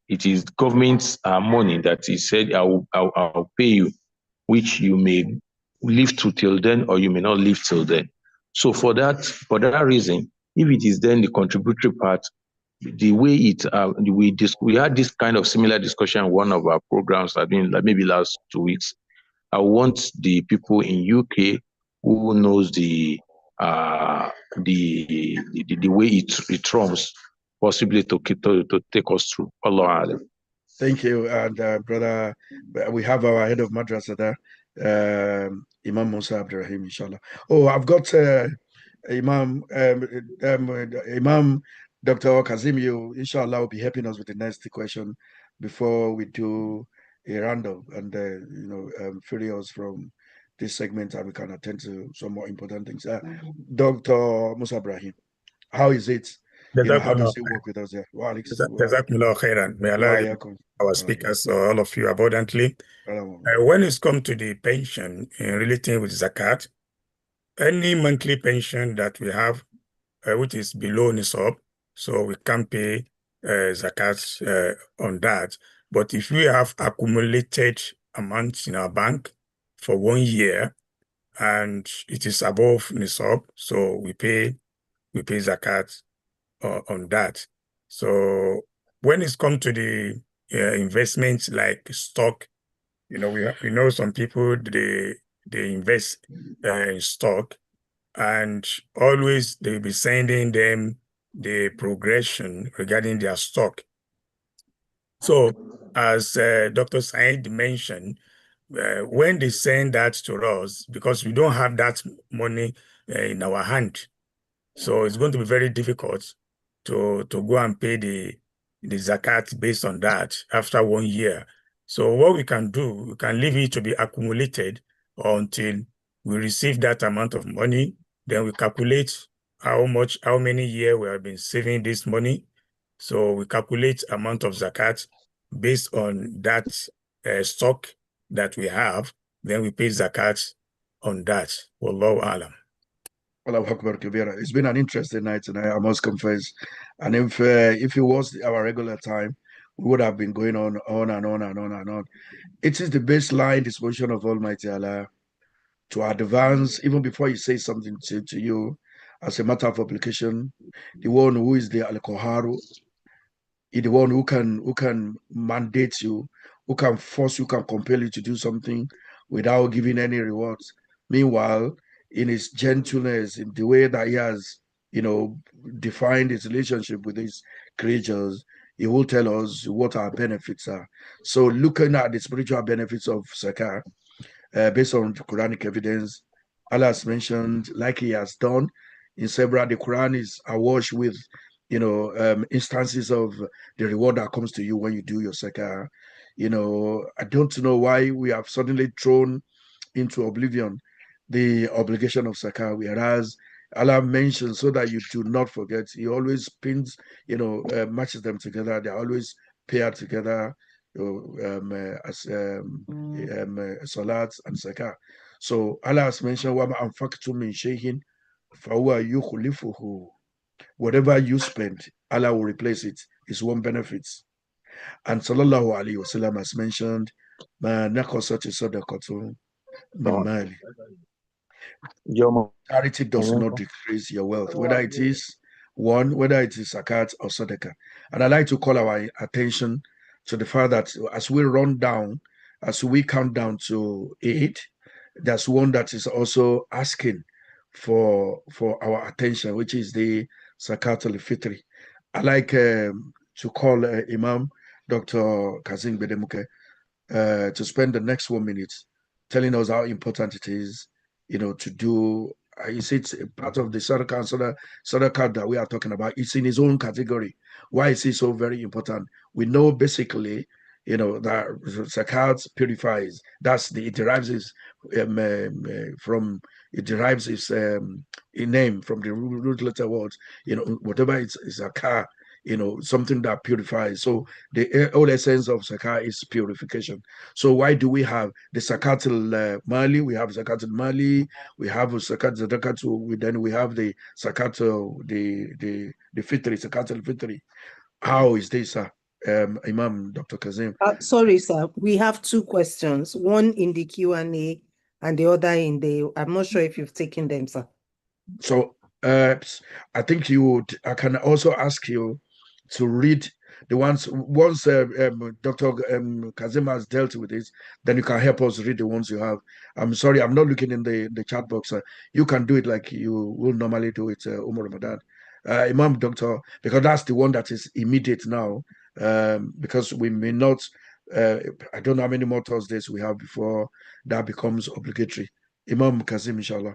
government's money that is said I'll pay you, which you may live to till then or you may not live till then. So for that reason, if it is then the contributory part, the way we had this kind of similar discussion in one of our programs, I mean, like maybe last 2 weeks. I want the people in UK who knows the way it runs, possibly to take us through. Allah Alam. Thank you. And brother, we have our head of madrasa there, Imam Musa Abdurrahim, inshallah. Oh, I've got Imam Imam Dr. Kazim, you inshallah will be helping us with the next question before we do a roundup and free us from this segment and we can attend to some more important things. Dr. Musa Ibrahim, how is it? How does it work with us there? Jazakumullah khairan. May Allah reward our speakers, all of you abundantly. When it's come to the pension in relating with zakat, any monthly pension that we have, which is below nisab, so we can't pay zakat on that. But if we have accumulated amounts in our bank for 1 year and it is above nisab, so we pay zakat on that. So when it's come to the investments like stock, we know some people they invest in stock, and always they'll be sending them the progression regarding their stock. So as Dr. Said mentioned, when they send that to us, because we don't have that money in our hand, so it's going to be very difficult to go and pay the zakat based on that after 1 year. So what we can do, we can leave it to be accumulated until we receive that amount of money. Then we calculate how many years we have been saving this money. So we calculate amount of zakat based on that stock that we have. Then we pay zakat on that. Wallahu alam. It's been an interesting night tonight, I must confess. And if it was our regular time, we would have been going on and on and on and on. It is the baseline disposition of Almighty Allah to advance, even before He says something to you, as a matter of application. The one who is the Al-Qaharu, is the one who can mandate you, who can force you, can compel you to do something without giving any rewards. Meanwhile, in his gentleness, in the way that he has, defined his relationship with his creatures, he will tell us what our benefits are. So looking at the spiritual benefits of zakah, based on Quranic evidence, Allah has mentioned, like he has done in several, the Quran is awash with, instances of the reward that comes to you when you do your zakah. I don't know why we have suddenly thrown into oblivion the obligation of zakah, whereas Allah mentions so that you do not forget. He always pins, matches them together. They always pair together as salat and zakah. So Allah has mentioned, وَمَا أَنفَقْتُم مِّن شَيْءٍ فَهُوَ يُخْلِفُهُ. Whatever you spend, Allah will replace it. It's one benefit. And Sallallahu Alaihi Wasallam has mentioned, مَا نَقَصَتِ صَدَقَةٌ مِّن مَالٍ. Charity does not decrease your wealth, whether it is zakat or sadaqah. And I like to call our attention to the fact that as we count down to 8, there's one that is also asking for our attention, which is the zakat al-fitri. I like to call Imam Dr. Kazim Bedemuke to spend the next 1 minute telling us how important it is, to do. It's part of the sadaqah that we are talking about. It's in his own category. Why is it so very important? We know basically, that zakat purifies. It derives its name from the root letter words. Whatever it's zakat, something that purifies. So the whole essence of zakat is purification. So why do we have the zakat al-mali? We have zakat al-mali. We have zakat zadaqat. Then we have the zakat, the fitri, zakat al-fitri. How is this, Imam Dr. Kazim? Sorry, sir. We have 2 questions. One in the Q&A and the other in the. I'm not sure if you've taken them, sir. So I think I can also ask you to read the once Dr. Kazim has dealt with this, then you can help us read the ones you have. I'm sorry, I'm not looking in the chat box. You can do it like you will normally do it, Ramadan. Imam Doctor, because that's the one that is immediate now, because we may not, I don't know how many more Thursdays we have before that becomes obligatory. Imam Kazim, inshallah.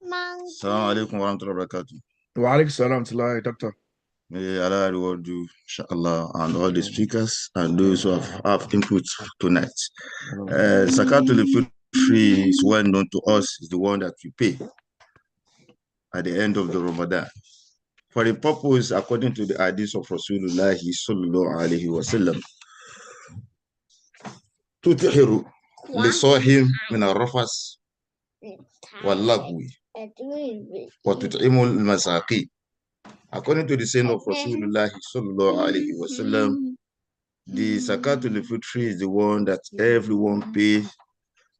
Assalamu alaikum wa rahmatullahi wa barakatuh. Wa alaikum salam to Allah, Doctor. May Allah reward you, inshallah, and all the speakers and those who have input tonight. Zakatul Fitri is well known to us, is the one that we pay at the end of the Ramadan. For the purpose, according to the hadith of Rasulullah sallallahu alaihi wasallam, tuthiru li sahim min ar-rafas wal-lagwi wa tut'imu al-masaqi. According to the saying of Rasulullah sallallahu alaihi wasallam, the zakatul fitri is the one that everyone pays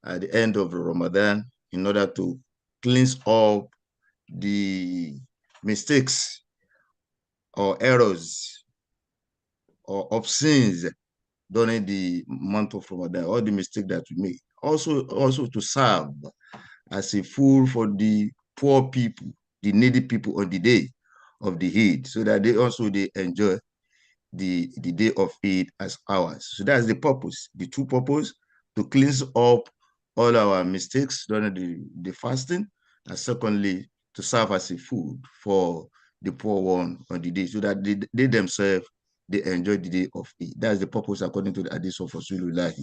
at the end of Ramadan in order to cleanse up the mistakes or errors or obscene during the month of Ramadan, all the mistakes that we make. Also to serve as a food for the poor people, the needy people on the day of the Eid, so that they enjoy the day of Eid as ours. So that's the purpose. The 2 purposes: to cleanse up all our mistakes during the fasting, and secondly, to serve as a food for the poor one on the day, so that they themselves they enjoy the day of Eid. That's the purpose according to the hadith of Rasulullah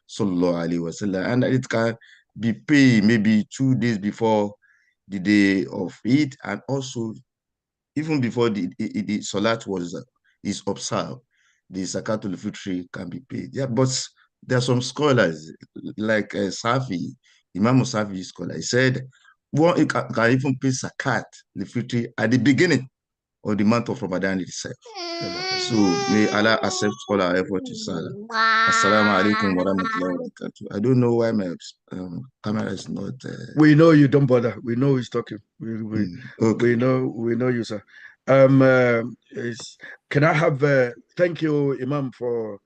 sallallahu alaihi wasallam, and it can be paid maybe 2 days before the day of Eid, and also even before the salat is observed, the zakatul fitri can be paid. Yeah, but there are some scholars like Safi, Imam Safi scholar. He said, one can even pay zakat the fitri at the beginning or the month of Ramadan itself. So may Allah accept all our efforts, inshallah. Assalamu alaikum wa rahmatullahi wa barakatuh. I don't know why my camera is not. We know you, don't bother. We know he's talking. Okay. We know you, sir. Can I have thank you, Imam, for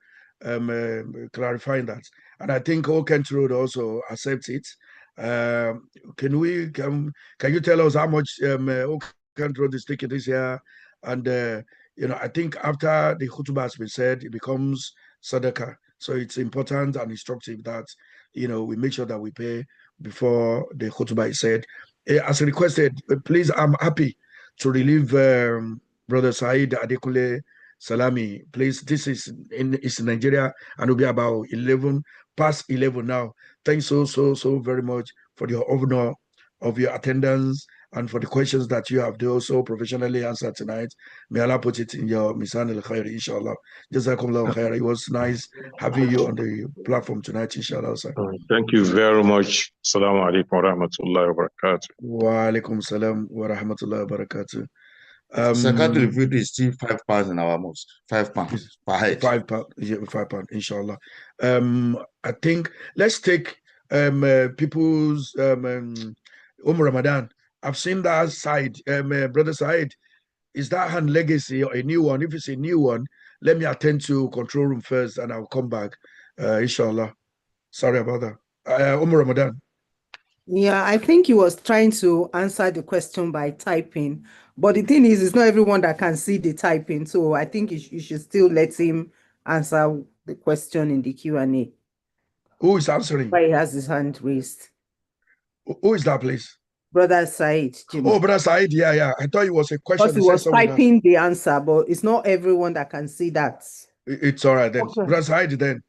clarifying that. And I think Old Kent Road also accepts it. Can you tell us how much Old Kent Road is taking this year? And I think after the khutbah has been said, it becomes sadaqah. So it's important and instructive that we make sure that we pay before the khutbah is said. As requested, please, I'm happy to relieve Brother Said Adekule Salami. Please, this is in Nigeria and will be about 11 now. Thanks so very much for the honor of your attendance and for the questions that you have also professionally answered tonight. May Allah put it in your Misan al-Khair, inshallah. Jazakumullah khair. It was nice having you on the platform tonight, inshallah, sir. Thank you very much. Assalamu alaikum wa rahmatullahi wa barakatuh. Wa alaikum salam wa rahmatullahi wa barakatuh. Zakatul Fitr is still £5 in our mosque. £5 per head. £5, yeah, £5, inshallah. I think let's take people's Ramadan. I've seen that side, Brother Said. Is that hand legacy or a new one? If it's a new one, let me attend to control room first, and I'll come back, inshallah. Sorry about that. Ramadan. Yeah, I think he was trying to answer the question by typing. But the thing is, it's not everyone that can see the typing. So I think you should still let him answer the question in the Q&A. Who is answering? Why he has his hand raised. Who is that, please? Brother Said. Jimmy. Oh, Brother Said, yeah. I thought it was a question. Because he was typing the answer, but it's not everyone that can see that. It's all right then. Okay. Brother Said then.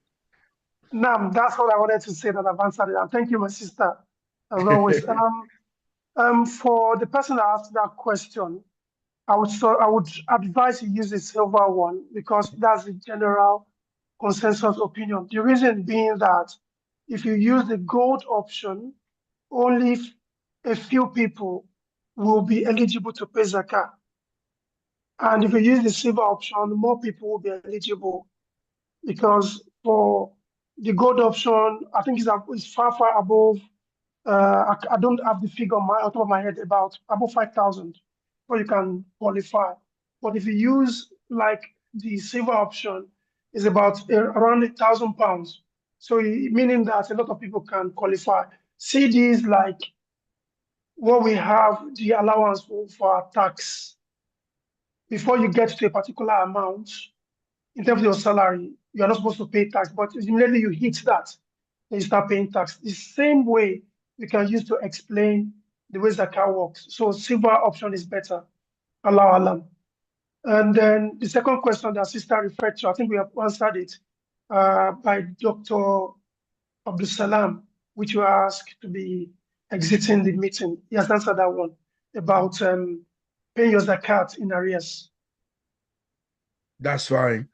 No, that's all I wanted to say, that I've answered it. And thank you, my sister, as always. For the person that asked that question, I would advise you use the silver one, because that's the general consensus opinion. The reason being that if you use the gold option, only a few people will be eligible to pay zakah. And if you use the silver option, more people will be eligible, because for the gold option, I think it's far above. I don't have the figure on top of my head, about above 5,000, so you can qualify. But if you use like the silver option, is about around £1,000. So meaning that a lot of people can qualify. CDs like what we have the allowance for our tax. Before you get to a particular amount, in terms of your salary, you're not supposed to pay tax, but immediately you hit that, then you start paying tax. The same way we can use to explain the way Zakah works. So silver option is better. Allah Alam. And then the second question that sister referred to, I think we have answered it by Dr. Abdul Salam, which you asked to be exiting the meeting. He has answered that one about paying your zakat in arrears. That's fine,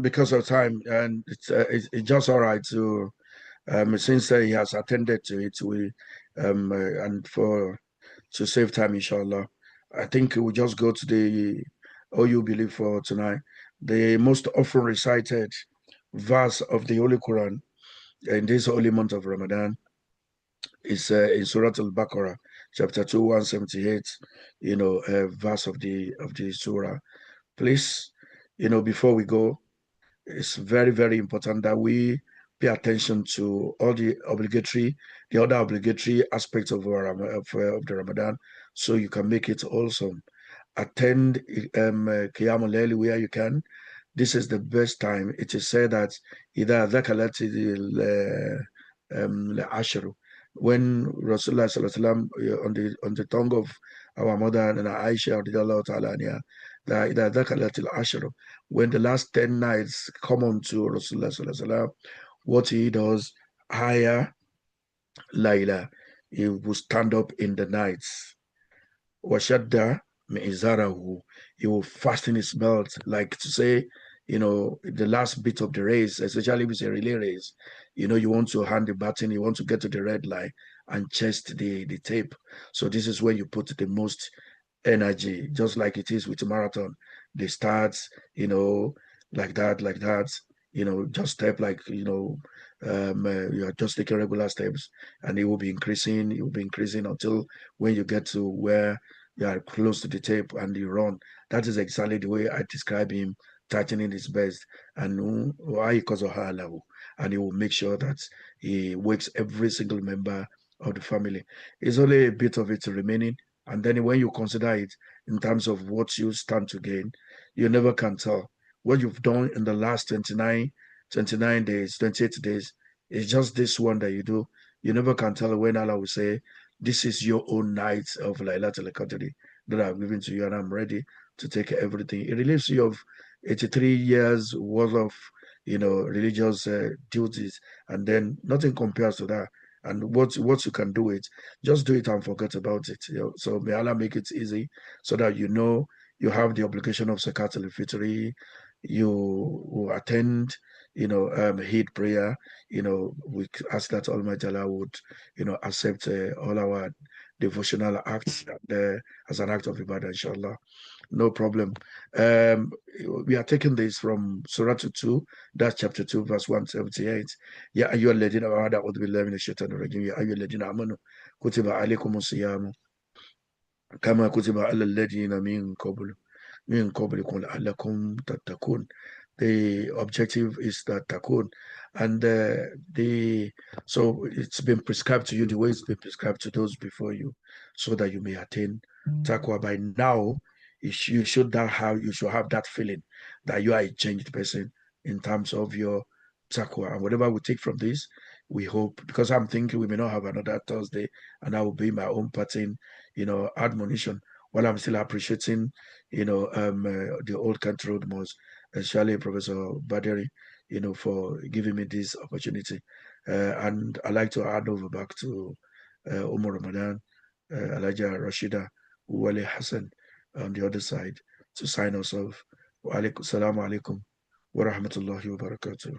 because of time, and it's just all right to, since he has attended to it, and to save time, inshallah. I think we'll just go to the You Believe for tonight. The most often recited verse of the Holy Quran in this holy month of Ramadan is in Surah Al-Baqarah, chapter 2, 178, verse of the surah. Please, before we go, it's very, very important that we pay attention to all the other obligatory aspects of the Ramadan, so you can make it awesome. Attend Qiyamul Layl where you can. This is the best time. It is said that إِذَا ذَكَلَتِ الْعَشْرُ, when Rasulullah sallallahu alaihi wasallam, on the tongue of our mother and Aisha radiallahu ta'ala anha, that إِذَا ذَكَلَتِ الْعَشْرُ, when the last 10 nights come on to Rasulullah sallallahu alaihi wasallam, what he does, higher Layla, he will stand up in the nights. Washadda me'izarahu, he will fasten his belt, like to say, the last bit of the race, especially if it's a relay race, you want to hand the baton, you want to get to the red line and chest the tape. So this is where you put the most energy, just like it is with a marathon. They start, like that, just step like, you're just taking regular steps, and it will be increasing until when you get to where you are close to the tape and you run. That is exactly the way I describe him, tightening his best, and why because of her level. And he will make sure that he wakes every single member of the family. It's only a bit of it remaining. And then when you consider it in terms of what you stand to gain, you never can tell. What you've done in the last 29 days, 28 days, is just this one that you do. You never can tell when Allah will say, this is your own night of Laylatul Qadr that I've given to you, and I'm ready to take everything. It relieves you of 83 years worth of, religious duties, and then nothing compares to that. And what you can do it, just do it and forget about it. So may Allah make it easy, so that you have the obligation of Zakat al-Fitri. You will attend, Eid prayer. We ask that Almighty Allah would, accept all our devotional acts as an act of ibadah, inshallah. No problem. We are taking this from Surah 2, that's chapter 2, verse 178. Ya ayyuhal ladina amanu a'udhu billahi minash shaitanir rajim. Ya ayyuhal ladina amanu kutiba alaykumus siyam kama kutiba alal ladina min qablikum la'allakum tattaqun. The objective is that takun, and so it's been prescribed to you the way it's been prescribed to those before you, so that you may attain taqwa. By now, you should have that feeling that you are a changed person in terms of your taqwa. And whatever we take from this, we hope, because I'm thinking we may not have another Thursday, and I will be my own parting, admonition, while I'm still appreciating, the old country road most, especially Professor Baderi, for giving me this opportunity. And I'd like to hand over back to Umar Ramadan, Elijah Rashida, Wale Hassan on the other side to sign us off. Assalamu alaikum wa rahmatullahi wa barakatuh.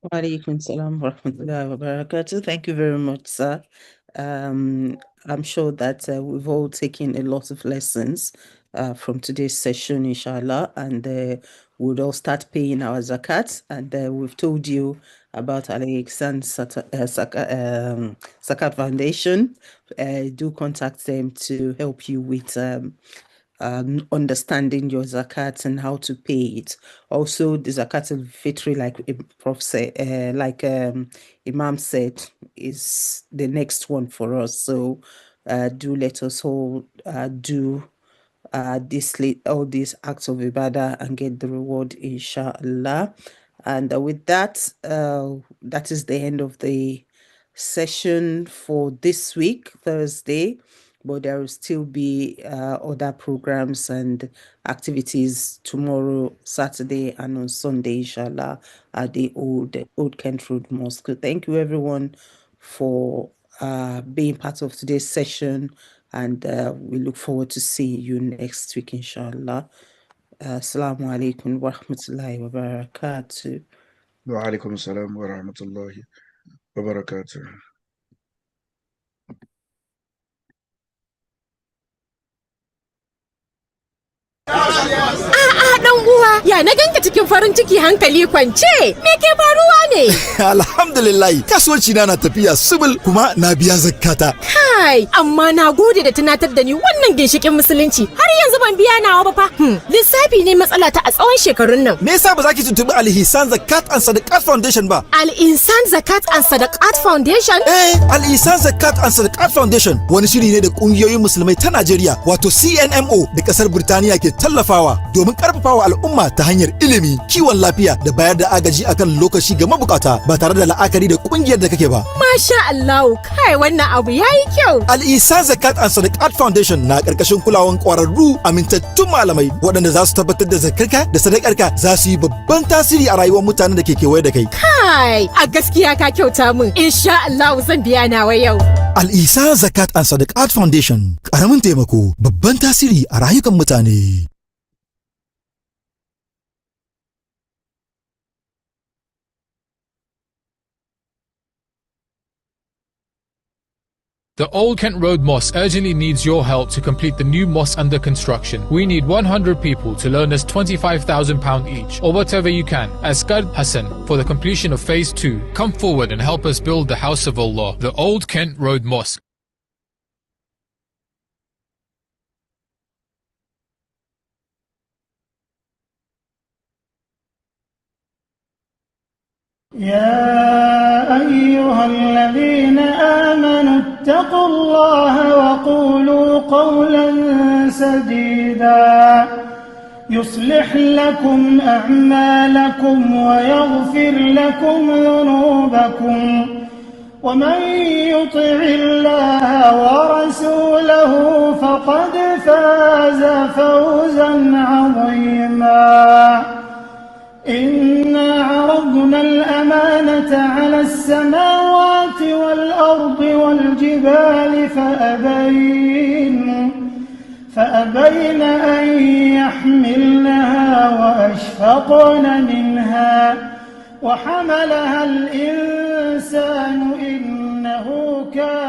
Wa alaikum salam wa rahmatullahi wa barakatuh. Thank you very much, sir. I'm sure that we've all taken a lot of lessons from today's session, inshallah, and we'll all start paying our zakat. And we've told you about Al Ihsan Zakat Foundation. Do contact them to help you with understanding your zakat and how to pay it. Also, the zakat al-fitri, like Prof said, Imam said, is the next one for us. So do let us all do all these acts of ibadah and get the reward, inshallah. And with that, that is the end of the session for this week, Thursday. But there will still be other programs and activities tomorrow, Saturday, and on Sunday, inshallah, at the Old Kent Road Mosque. Thank you, everyone, for being part of today's session, and we look forward to seeing you next week, inshallah. Assalamu alaikum wa rahmatullahi wa barakatuh. Wa alaikum assalam wa rahmatullahi wa barakatuh. A'a dan uwa, ya na ganka cikin farin ciki hankali kwance. Me ke faruwa ne? Alhamdulillah, kasuwanci na tafiya subul kuma na biya zakkata. Kai, amma na gode da tunatar da ni wannan ginshikin musulunci. Har yanzu ban biya nawa ba fa. Lissafi ne matsala ta a tsawon shekarun nan. Me yasa ba za ki tuntubi Al Ihsan Zakat and Sadaqat Foundation ba? Al Ihsan Zakat and Sadaqat Foundation? Al Ihsan Zakat and Sadaqat Foundation wani shiri ne da kungiyoyin musulmai ta Najeriya, wato CNMO da kasar Burtaniya ke tallafawa domin karfafawa al'umma ta hanyar ilimi, kiwon lafiya da bayar da agaji akan lokaci ga mabukata ba tare da la'akari da kungiyar da kake ba. Masha Allah, kai wannan abu yayi kyau. Al Ihsan Zakat and Sadaqat Foundation na karkashin kulawan kwararru amintattun malamai waɗanda za su tabbatar da zakarka da sadakarka za su yi babban tasiri a rayuwar mutanen da ke kewaye da kai. Kai, a gaskiya ka kyauta min. Insha Allah zan biya nawa yau. Al Ihsan Zakat and Sadaqat Foundation, karamin taimako, babban tasiri a rayukan mutane. The Old Kent Road Mosque urgently needs your help to complete the new mosque under construction. We need 100 people to loan us £25,000 each, or whatever you can, as Qard Hassan, for the completion of Phase 2. Come forward and help us build the House of Allah, the Old Kent Road Mosque. يا أيها الذين آمنوا اتقوا الله وقولوا قولا سديدا يصلح لكم أعمالكم ويغفر لكم ذنوبكم ومن يطع الله ورسوله فقد فاز فوزا عظيما. إنا عرضنا الأمانة على السماوات والأرض والجبال فأبين أن يحملنها وأشفقن منها وحملها الإنسان إنه كان